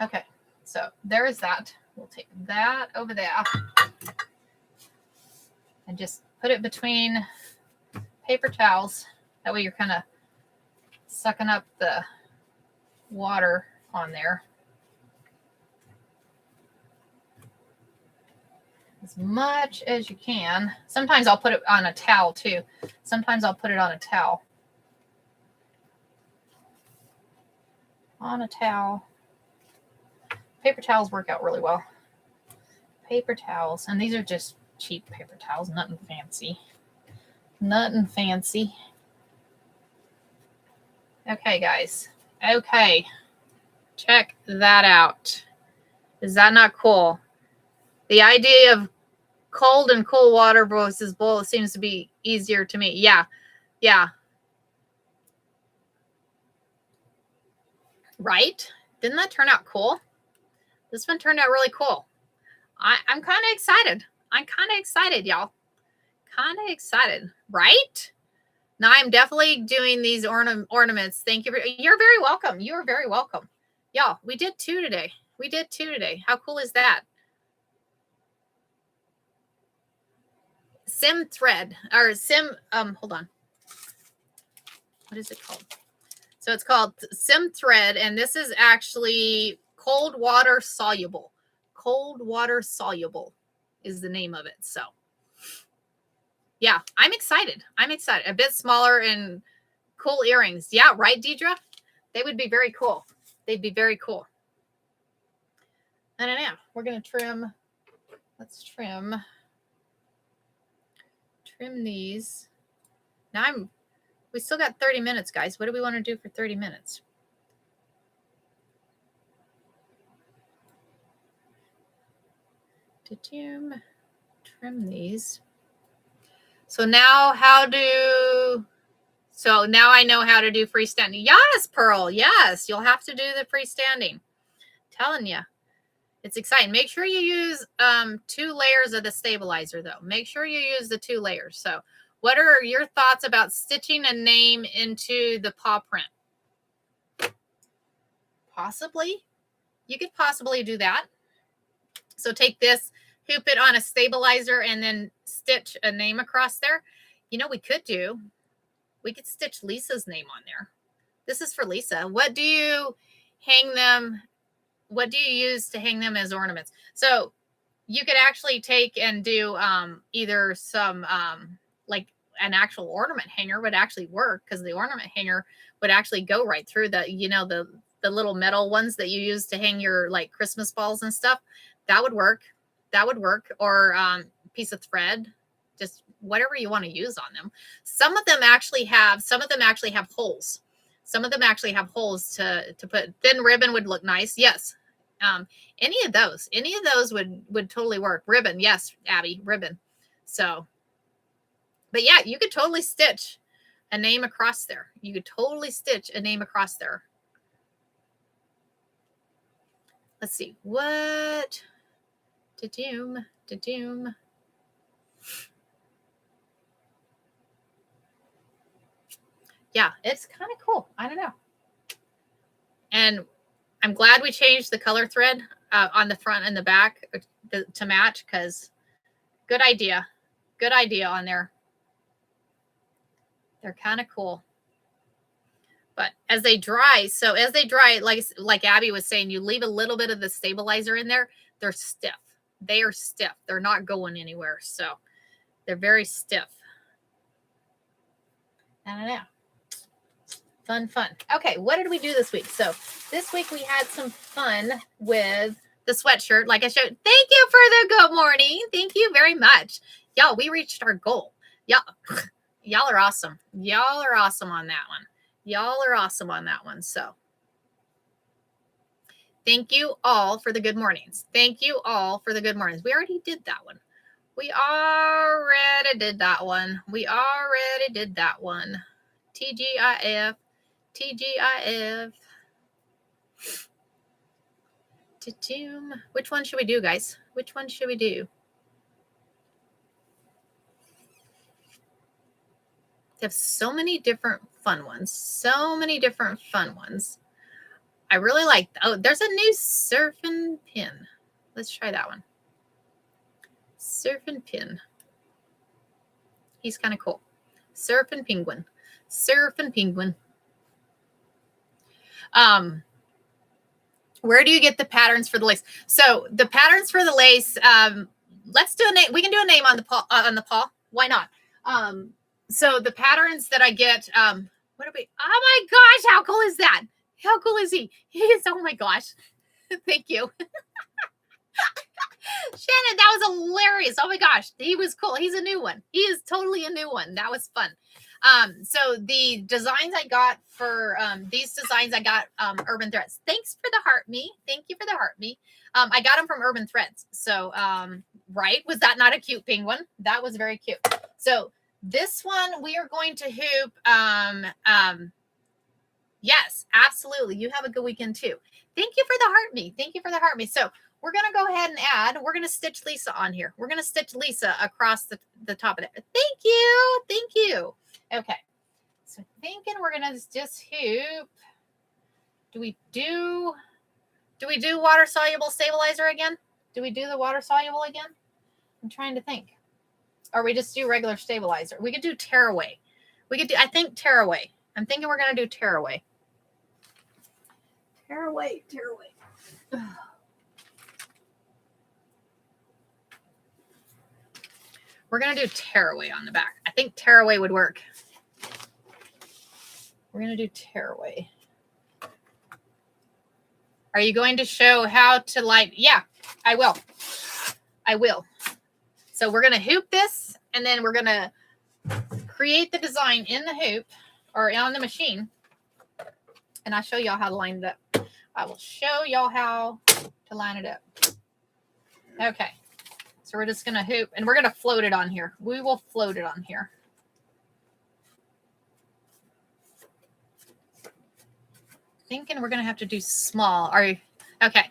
okay. So there is that. We'll take that over there and just put it between paper towels. That way you're kind of sucking up the water on there as much as you can. Sometimes I'll put it on a towel too. Paper towels work out really well. Paper towels, and these are just cheap paper towels, nothing fancy. Okay, guys. Okay. Check that out. Is that not cool? The idea of cold and cool water versus boil seems to be easier to me. Yeah. Right? Didn't that turn out cool? This one turned out really cool. I'm kind of excited. Y'all. Kind of excited, right? Now I'm definitely doing these ornaments. Thank you. You're very welcome. You're very welcome. Y'all, we did two today. How cool is that? Sim thread or sim, hold on. What is it called? So it's called Sim thread, and this is actually cold water soluble. Cold water soluble is the name of it. So yeah, I'm excited. A bit smaller and cool earrings. Yeah, right, Deidre? They would be very cool. They'd be very cool. I don't know. We're going to trim. Let's trim these. Now we still got 30 minutes, guys. What do we want to do for 30 minutes? Trim these. So now now I know how to do freestanding. Yes, Pearl. Yes, you'll have to do the freestanding. Telling you. It's exciting. Make sure you use 2 layers of the stabilizer, though. Make sure you use the 2 layers. So what are your thoughts about stitching a name into the paw print? Possibly. You could possibly do that. So take this, hoop it on a stabilizer, and then stitch a name across there. You know, we could stitch Lisa's name on there. This is for Lisa. What do you use to hang them as ornaments? So you could actually take and do either some like an actual ornament hanger would actually work, because the ornament hanger would actually go right through the little metal ones that you use to hang your like Christmas balls and stuff. That would work. Or piece of thread, just whatever you want to use on them. Some of them actually have holes. To put. Thin ribbon would look nice. Yes. Any of those would totally work. Ribbon. Yes, Abby, ribbon. So, but yeah, you could totally stitch a name across there. Let's see. What? Da-doom. Yeah, it's kind of cool. I don't know. And I'm glad we changed the color thread on the front and the back to match, because good idea on there. They're kind of cool. But as they dry, like Abby was saying, you leave a little bit of the stabilizer in there. They're stiff. They are stiff. They're not going anywhere. So they're very stiff. I don't know. Fun. Okay, what did we do this week? So this week we had some fun with the sweatshirt. Like I showed. Thank you for the good morning. Thank you very much. Y'all, we reached our goal. Y'all are awesome. Y'all are awesome on that one. So thank you all for the good mornings. We already did that one. We already did that one. We already did that one. TGIF. TGIF. Which one should we do, guys? Which one should we do? They have so many different fun ones. So many different fun ones. I really like, oh, there's a new surfing pin. Let's try that one. Surfing pin. He's kind of cool. Surfing penguin. Surfing penguin. Where do you get the patterns for the lace? So the patterns for the lace, let's do a name. We can do a name on the paw. Why not? So the patterns that I get, what are we? Oh my gosh, how cool is that? How cool is he? He is, oh my gosh. Thank you. Shannon, that was hilarious. Oh my gosh, he was cool. He's a new one. He is totally a new one. That was fun. So the designs I got for these designs, I got Urban Threads. Thanks for the heart me. Thank you for the heart me. I got them from Urban Threads. So right, was that not a cute penguin? That was very cute. So this one we are going to hoop. Yes, absolutely. You have a good weekend too. Thank you for the heart me. Thank you for the heart me. So we're going to go ahead and add, we're going to stitch Lisa on here. We're going to stitch Lisa across the top of it. Thank you. Thank you. Okay. So thinking we're going to just hoop. Do we do water soluble stabilizer again? Do we do the water soluble again? I'm trying to think. Or we just do regular stabilizer. We could do tearaway. We could do, I think tearaway. I'm thinking we're going to do tearaway. Tearaway. We're going to do tearaway on the back. I think tearaway would work. We're going to do tearaway. Are you going to show how to light? Yeah, I will. I will. So we're going to hoop this, and then we're going to create the design in the hoop or on the machine. And I'll show y'all how to line it up. I will show y'all how to line it up. Okay. So we're just going to hoop, and we're going to float it on here. We will float it on here. Thinking we're going to have to do small. Okay.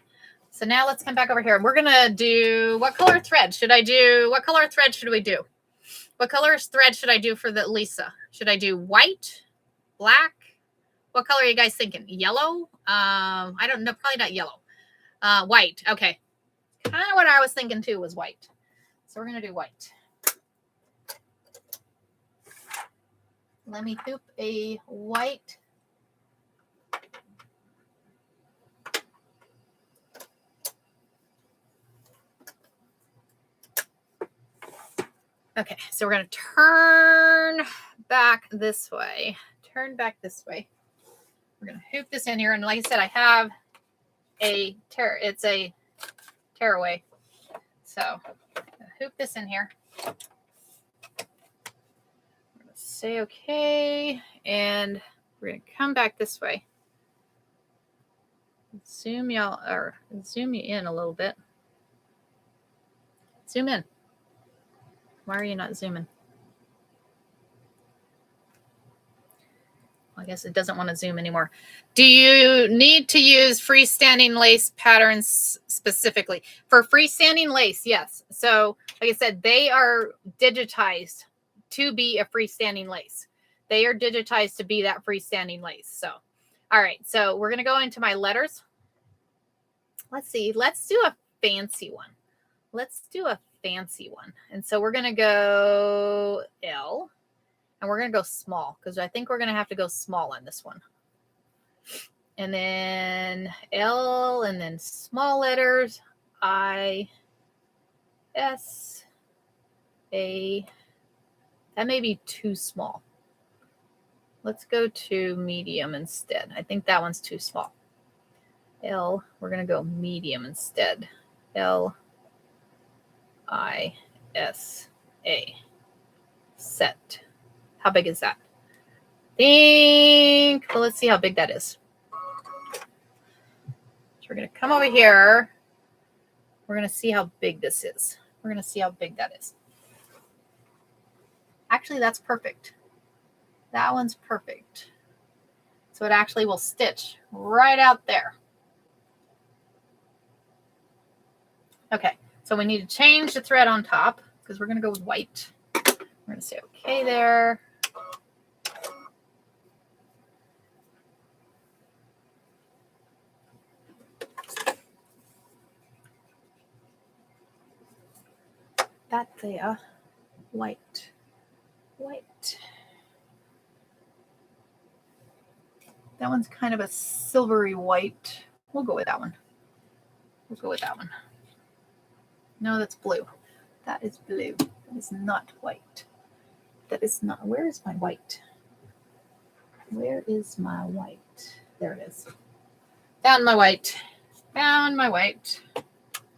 So now let's come back over here. We're going to do, what color thread should I do? What color thread should we do? What color thread should I do for the Lisa? Should I do white, black? What color are you guys thinking? Yellow? I don't know. Probably not yellow. White. Okay. Kind of what I was thinking too was white. So we're going to do white. Let me hoop a white. Okay, so we're going to turn back this way. Turn back this way. We're going to hoop this in here. And like I said, I have it's a tearaway. So hoop this in here. I'm going to say okay. And we're going to come back this way. Zoom you in a little bit. Zoom in. Why are you not zooming? I guess it doesn't want to zoom anymore. Do you need to use freestanding lace patterns specifically? For freestanding lace, yes. So, like I said, they are digitized to be a freestanding lace. They are digitized to be that freestanding lace. So, all right. So, we're going to go into my letters. Let's see. Let's do a fancy one. Let's do a fancy one. And so we're going to go L, and we're going to go small because I think we're going to have to go small on this one. And then L, and then small letters I, S, A. That may be too small. Let's go to medium instead. I think that one's too small. L, we're going to go medium instead. L, I, S, A. Set. How big is that? Well, let's see how big that is. So we're going to come over here. We're going to see how big this is. We're going to see how big that is. Actually, that's perfect. That one's perfect. So it actually will stitch right out there. Okay, so we need to change the thread on top because we're going to go with white. We're going to say okay there. That there, white, white. That one's kind of a silvery white. We'll go with that one. We'll go with that one. No, that's blue. That is blue. That is not white. That is not. Where is my white? Where is my white? There it is. Found my white. Found my white.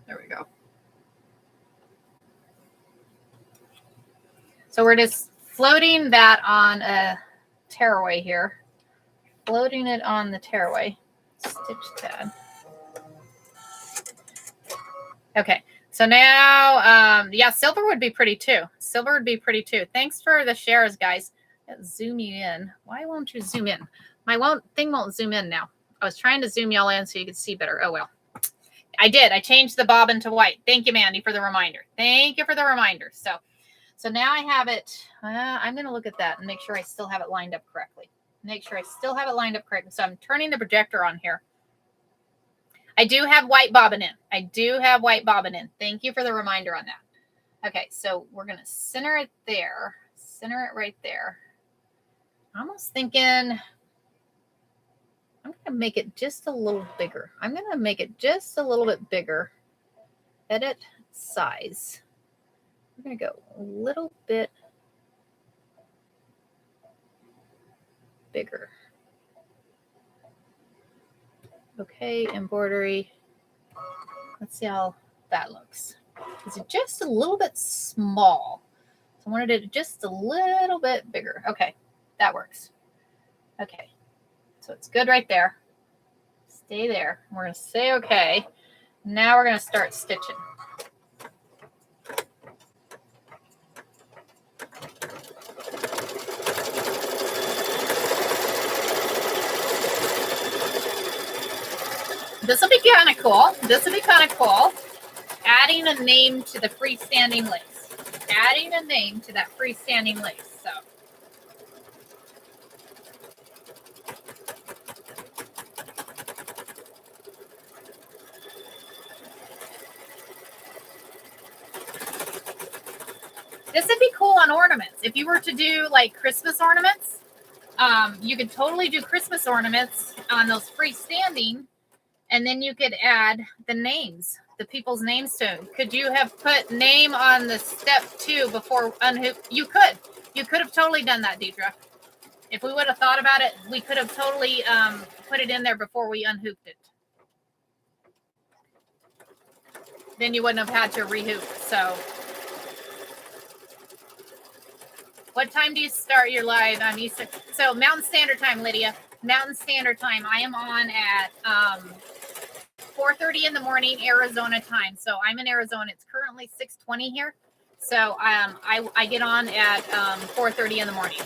There we go. So we're just floating that on a tearaway here. Floating it on the tearaway. Stitch that. Okay. So now, yeah, silver would be pretty too. Silver would be pretty too. Thanks for the shares, guys. Zoom you in. Why won't you zoom in? My thing won't zoom in now. I was trying to zoom y'all in so you could see better. Oh, well. I did. I changed the bobbin to white. Thank you, Mandy, for the reminder. Thank you for the reminder. So now I have it. I'm going to look at that and make sure I still have it lined up correctly. Make sure I still have it lined up correctly. So I'm turning the projector on here. I do have white bobbin in. I do have white bobbin in. Thank you for the reminder on that. Okay, so we're going to center it there. Center it right there. I'm almost thinking I'm going to make it just a little bigger. I'm going to make it just a little bit bigger. Edit size. We're going to go a little bit bigger. Okay, embroidery. Let's see how that looks. Is it just a little bit small? So I wanted it just a little bit bigger. Okay, that works. Okay, so it's good right there. Stay there. We're going to say okay. Now we're going to start stitching. This will be kind of cool. This will be kind of cool. Adding a name to the freestanding lace. Adding a name to that freestanding lace. So. This would be cool on ornaments. If you were to do like Christmas ornaments, you could totally do Christmas ornaments on those freestanding. And then you could add the names, the people's names to them. Could you have put name on the step 2 before unhoop? You could. You could have totally done that, Deidre. If we would have thought about it, we could have totally put it in there before we unhooped it. Then you wouldn't have had to rehoop. So, what time do you start your live on Eastern? So, Mountain Standard Time, Lydia. Mountain Standard Time. I am on at 4:30 in the morning Arizona time. So I'm in Arizona. It's currently 6:20 here. So I get on at 4:30 in the morning.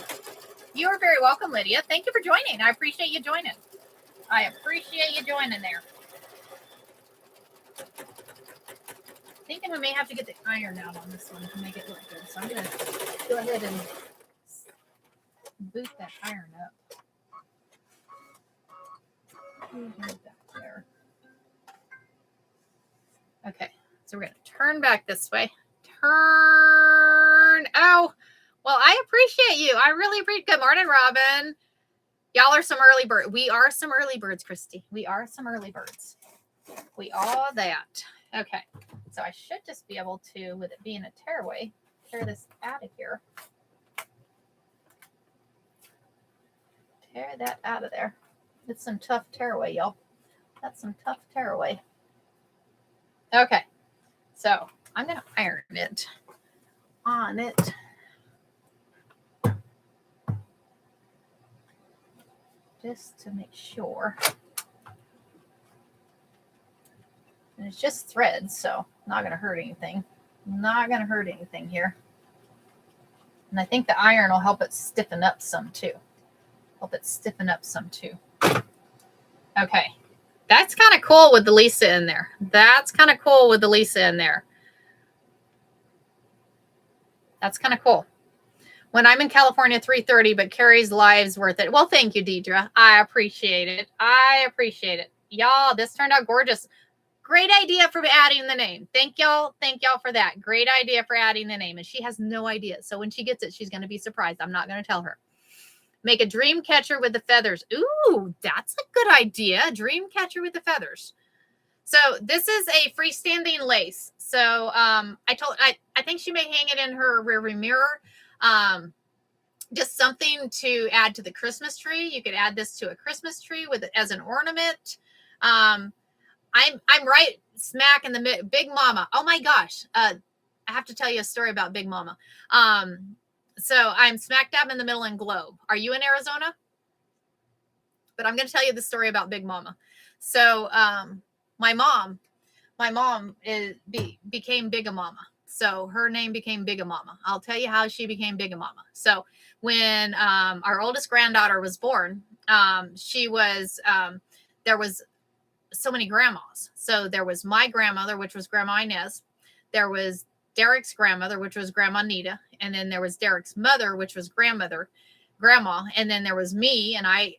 You are very welcome, Lydia. Thank you for joining. I appreciate you joining. I appreciate you joining there. Thinking we may have to get the iron out on this one to make it look good. So I'm going to go ahead and boot that iron up. There. Okay, so we're going to turn back this way. Turn. Oh, well, I appreciate you. I really appreciate. Good morning, Robin. Y'all are some early birds. We are some early birds, Christy. We are some early birds. We are that. Okay, so I should just be able to, with it being a tearaway, tear this out of here. Tear that out of there. It's some tough tearaway, y'all. That's some tough tearaway. Okay, so I'm going to iron it on it. Just to make sure. And it's just thread, so not going to hurt anything. Not going to hurt anything here. And I think the iron will help it stiffen up some too. Okay. That's kind of cool with the Lisa in there. That's kind of cool. That's kind of cool. When I'm in California, 3:30, but Carrie's live's worth it. Well, thank you, Deidre. I appreciate it. Y'all, this turned out gorgeous. Great idea for adding the name. Thank y'all for that. Great idea for adding the name. And she has no idea. So when she gets it, she's going to be surprised. I'm not going to tell her. Make a dream catcher with the feathers. Ooh, that's a good idea. Dream catcher with the feathers. So this is a freestanding lace. So I think she may hang it in her rearview mirror. Just something to add to the Christmas tree. You could add this to a Christmas tree as an ornament. I'm right smack in the Big Mama. Oh my gosh. I have to tell you a story about Big Mama. So I'm smack dab in the middle in Globe. Are you in Arizona? But I'm going to tell you the story about Big Mama. So my mom became Big Mama. So her name became Big Mama. I'll tell you how she became Big Mama. So when our oldest granddaughter was born, there was so many grandmas. So there was my grandmother, which was Grandma Inez. There was Derek's grandmother, which was Grandma Nita. And then there was Derek's mother, which was Grandma. And then there was me, and I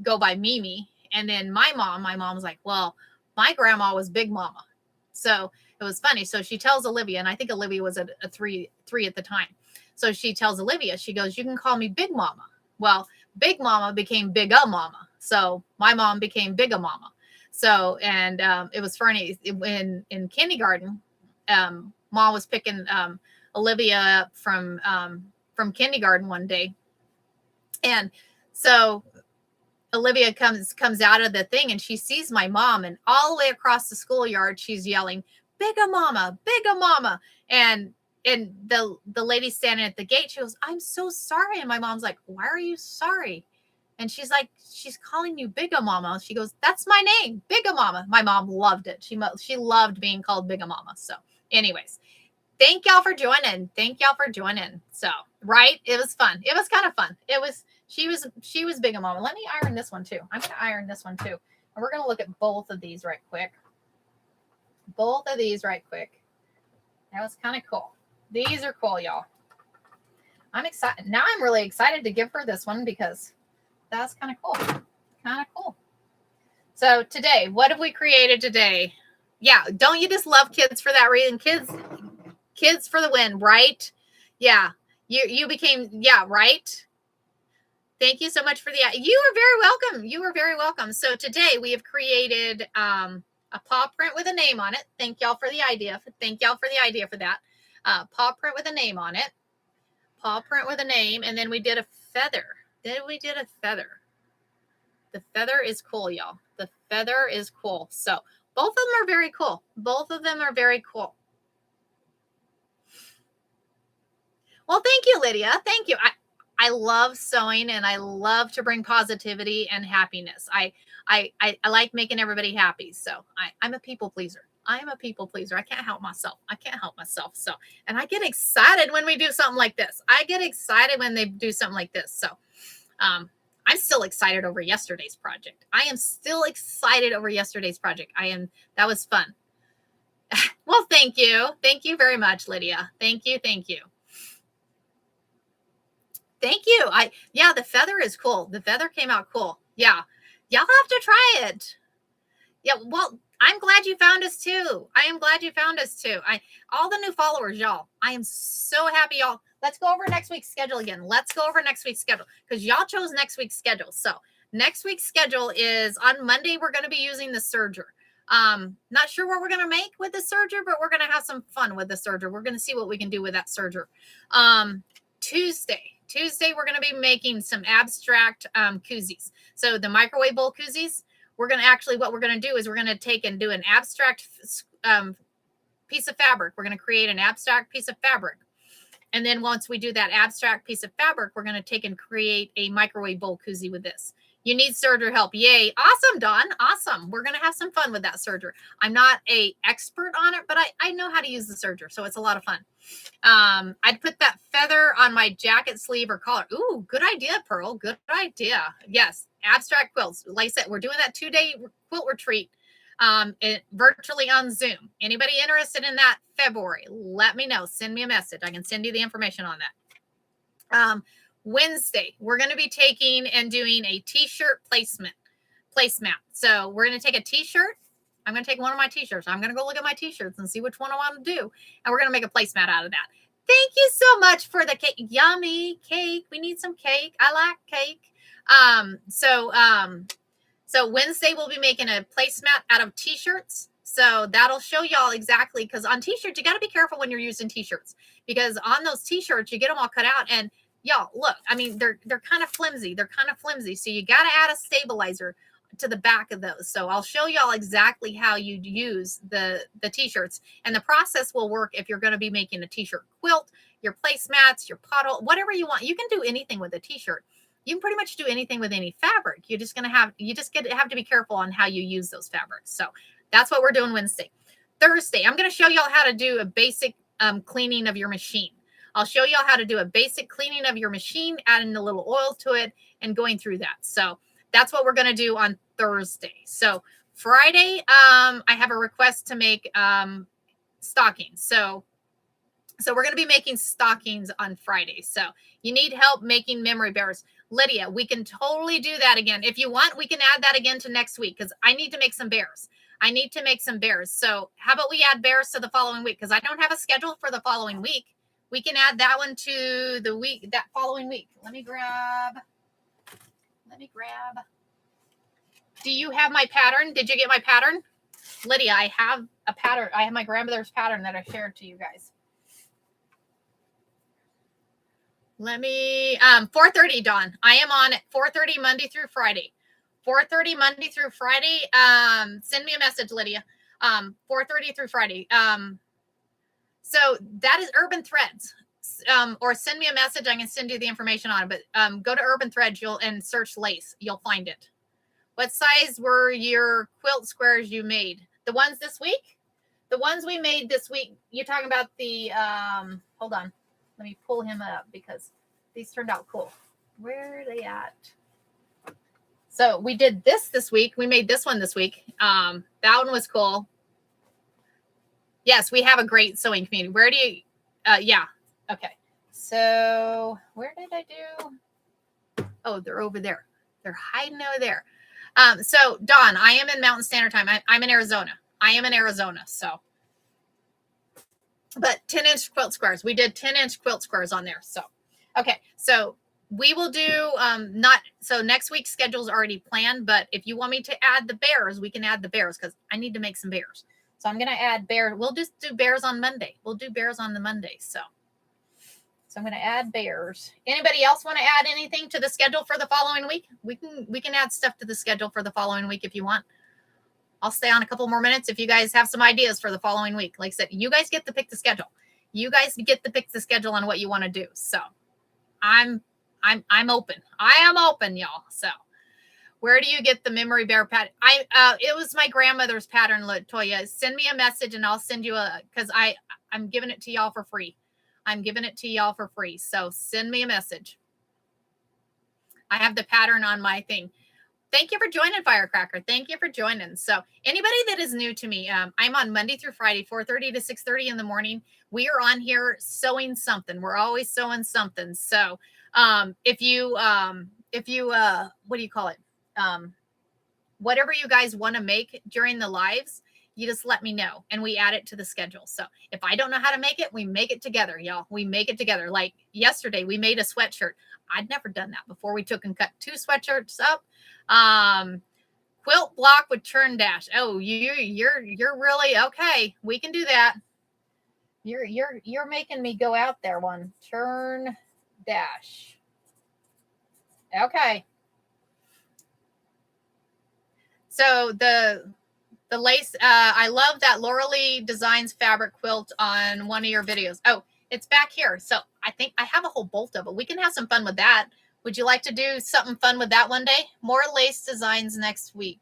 go by Mimi. And then my mom was like, well, my grandma was Big Mama. So it was funny. So she tells Olivia, and I think Olivia was a three at the time. So she tells Olivia, she goes, you can call me Big Mama. Well, Big Mama became Big Mama. So my mom became Big Mama. So, and it was funny in kindergarten, Mom was picking Olivia up from kindergarten one day. And so Olivia comes out of the thing, and she sees my mom, and all the way across the schoolyard, she's yelling, Bigger Mama, Bigger Mama. And the lady standing at the gate, she goes, I'm so sorry. And my mom's like, why are you sorry? And she's like, she's calling you Bigger Mama. She goes, that's my name, Bigger Mama. My mom loved it. She loved being called Bigger Mama. So anyways, thank y'all for joining. So, right. It was fun. It was kind of fun. She was Bigger Mama. Let me iron this one too. I'm going to iron this one too. And we're going to look at both of these right quick. That was kind of cool. These are cool, y'all. I'm excited. Now I'm really excited to give her this one because that's kind of cool. So today, what have we created today? Yeah. Don't you just love kids for that reason? Kids for the win, right? Yeah. You became, yeah, right. Thank you so much for you are very welcome. So today we have created a paw print with a name on it. Thank y'all for the idea. For that. Paw print with a name on it. And then we did a feather. The feather is cool, y'all. The feather is cool. So both of them are very cool. Well, thank you, Lydia. Thank you. I love sewing, and I love to bring positivity and happiness. I like making everybody happy. So I'm a people pleaser. I can't help myself. So, and I get excited when we do something like this. So, I'm still excited over yesterday's project. That was fun. Well, thank you. Thank you very much, Lydia. Thank you. The feather is cool. The feather came out cool. Yeah. Y'all have to try it. Yeah. Well, I'm glad you found us too. All the new followers, y'all. I am so happy, y'all. Let's go over next week's schedule again. Because y'all chose next week's schedule. So next week's schedule is on Monday. We're going to be using the serger. Not sure what we're going to make with the serger, but we're going to have some fun with the serger. We're going to see what we can do with that serger. Tuesday, we're going to be making some abstract koozies. So the microwave bowl koozies, what we're going to do is we're going to take and do an abstract piece of fabric. We're going to create an abstract piece of fabric. And then once we do that abstract piece of fabric, we're going to take and create a microwave bowl koozie with this. You need serger help. Yay. Awesome, Dawn. Awesome. We're going to have some fun with that serger. I'm not a expert on it, but I know how to use the serger, so it's a lot of fun. I'd put that feather on my jacket sleeve or collar. Ooh, good idea, Pearl. Good idea. Yes, abstract quilts. Like I said, we're doing that 2-day quilt retreat virtually on Zoom. Anybody interested in that February, let me know. Send me a message. I can send you the information on that. Wednesday, we're going to be taking and doing a t-shirt placemat. So we're going to take a t-shirt. I'm going to take one of my t-shirts. I'm going to go look at my t-shirts and see which one I want to do. And we're going to make a placemat out of that. Thank you so much for the cake. Yummy cake. We need some cake. I like cake. So Wednesday we'll be making a placemat out of t-shirts. So that'll show y'all exactly, because on t-shirts, you got to be careful when you're using t-shirts, because on those t-shirts, you get them all cut out and y'all, look, I mean, they're kind of flimsy. So you got to add a stabilizer to the back of those. So I'll show y'all exactly how you use the t-shirts, and the process will work if you're going to be making a t-shirt quilt, your placemats, your puddle, whatever you want. You can do anything with a t-shirt. You can pretty much do anything with any fabric. You're just going to have to be careful on how you use those fabrics. So that's what we're doing Wednesday. Thursday, I'm going to show y'all how to do a basic cleaning of your machine. I'll show y'all how to do a basic cleaning of your machine, adding a little oil to it and going through that. So that's what we're going to do on Thursday. So Friday, I have a request to make stockings. So we're going to be making stockings on Friday. So you need help making memory bears. Lydia, we can totally do that again. If you want, we can add that again to next week, because I need to make some bears. So how about we add bears to the following week? Because I don't have a schedule for the following week. We can add that one to that following week. Let me grab. Do you have my pattern? Did you get my pattern? Lydia, I have a pattern. I have my grandmother's pattern that I shared to you guys. Let me, 4:30, Dawn. I am on at 4:30 Monday through Friday. 4:30 Monday through Friday. Send me a message, Lydia. 4:30 through Friday. So that is Urban Threads. Or send me a message. I can send you the information on it. But go to Urban Threads and search lace. You'll find it. What size were your quilt squares you made? The ones this week? The ones we made this week. You're talking about the, hold on. Let me pull him up because these turned out cool. Where are they at? So we did this week. We made this one this week. That one was cool. Yes, we have a great sewing community. Where do you, yeah. Okay. So where did I do? Oh, they're over there. They're hiding over there. So Dawn, I am in Mountain Standard Time. I'm in Arizona. So, but 10-inch quilt squares. We did 10-inch quilt squares on there. So, okay. So we will do, so next week's schedule is already planned, but if you want me to add the bears, we can add the bears because I need to make some bears. So I'm going to add bears. We'll just do bears on Monday. We'll do bears on the Monday. So I'm going to add bears. Anybody else want to add anything to the schedule for the following week? We can add stuff to the schedule for the following week if you want. I'll stay on a couple more minutes if you guys have some ideas for the following week. Like I said, you guys get to pick the schedule. You guys get to pick the schedule on what you want to do. So I'm open. I am open, y'all. So where do you get the memory bear pattern? It was my grandmother's pattern, Latoya. Send me a message and I'll send you because I'm giving it to y'all for free. So send me a message. I have the pattern on my thing. Thank you for joining, Firecracker. Thank you for joining. So anybody that is new to me, I'm on Monday through Friday, 4:30 to 6:30 in the morning. We are on here sewing something. We're always sewing something. So if you what do you call it? Whatever you guys want to make during the lives, you just let me know and we add it to the schedule. So if I don't know how to make it, we make it together, y'all. We make it together. Like yesterday, we made a sweatshirt. I'd never done that before. We took and cut 2 sweatshirts up. Quilt block with turn dash. Oh, you're really okay. We can do that. You're making me go out there one. Turn dash. Okay. So the lace, I love that Laura Lee Designs fabric quilt on one of your videos. Oh, it's back here. So I think I have a whole bolt of it. We can have some fun with that. Would you like to do something fun with that one day? More lace designs next week.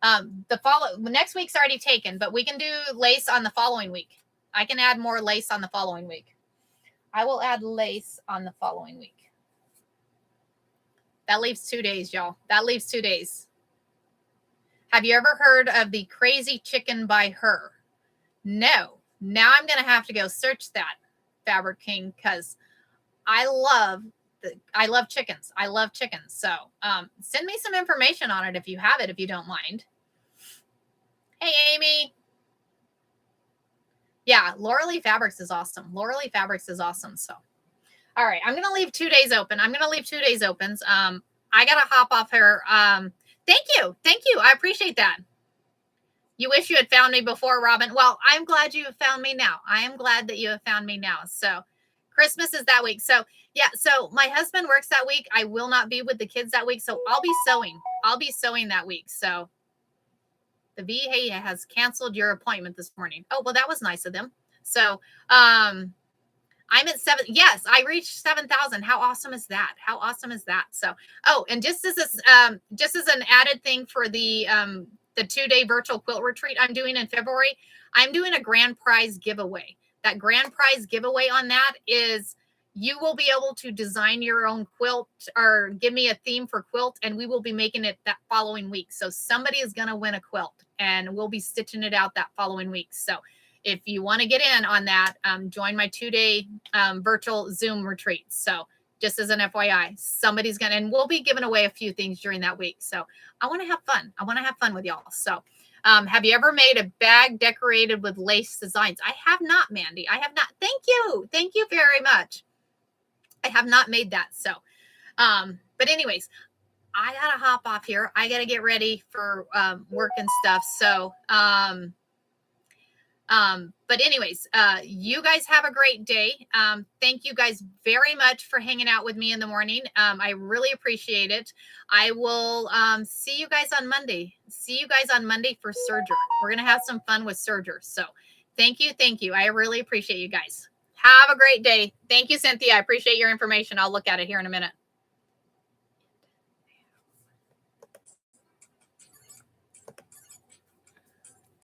Next week's already taken, but we can do lace on the following week. I can add more lace on the following week. I will add lace on the following week. That leaves 2 days, y'all. That leaves 2 days. Have you ever heard of the Crazy Chicken by Her? No. Now I'm going to have to go search that, Fabric King, because I love chickens. I love chickens. So send me some information on it if you have it, if you don't mind. Hey, Amy. Yeah, Laura Lee Fabrics is awesome. Laura Lee Fabrics is awesome. So, all right, I'm going to leave 2 days open. I got to hop off here. Thank you. I appreciate that. You wish you had found me before, Robin. Well, I'm glad you have found me now. I am glad that you have found me now. So Christmas is that week. So yeah, so my husband works that week. I will not be with the kids that week. So I'll be sewing that week. So the VA has canceled your appointment this morning. Oh, well, that was nice of them. So I'm at 7. Yes, I reached 7,000. How awesome is that? So, oh, and just as an added thing for the 2-day virtual quilt retreat I'm doing in February, I'm doing a grand prize giveaway. That grand prize giveaway on that is you will be able to design your own quilt or give me a theme for quilt, and we will be making it that following week. So somebody is going to win a quilt, and we'll be stitching it out that following week. So if you want to get in on that, join my 2-day virtual Zoom retreat. So just as an FYI, somebody's going to, and we'll be giving away a few things during that week. So I want to have fun. I want to have fun with y'all. So have you ever made a bag decorated with lace designs? I have not, Mandy. I have not. Thank you. Thank you very much. I have not made that. So, but anyways, I got to hop off here. I got to get ready for work and stuff. So, but anyways, you guys have a great day. Thank you guys very much for hanging out with me in the morning. I really appreciate it. I will see you guys on Monday. For Serger. We're going to have some fun with Serger. So thank you. I really appreciate you guys. Have a great day. Thank you, Cynthia. I appreciate your information. I'll look at it here in a minute.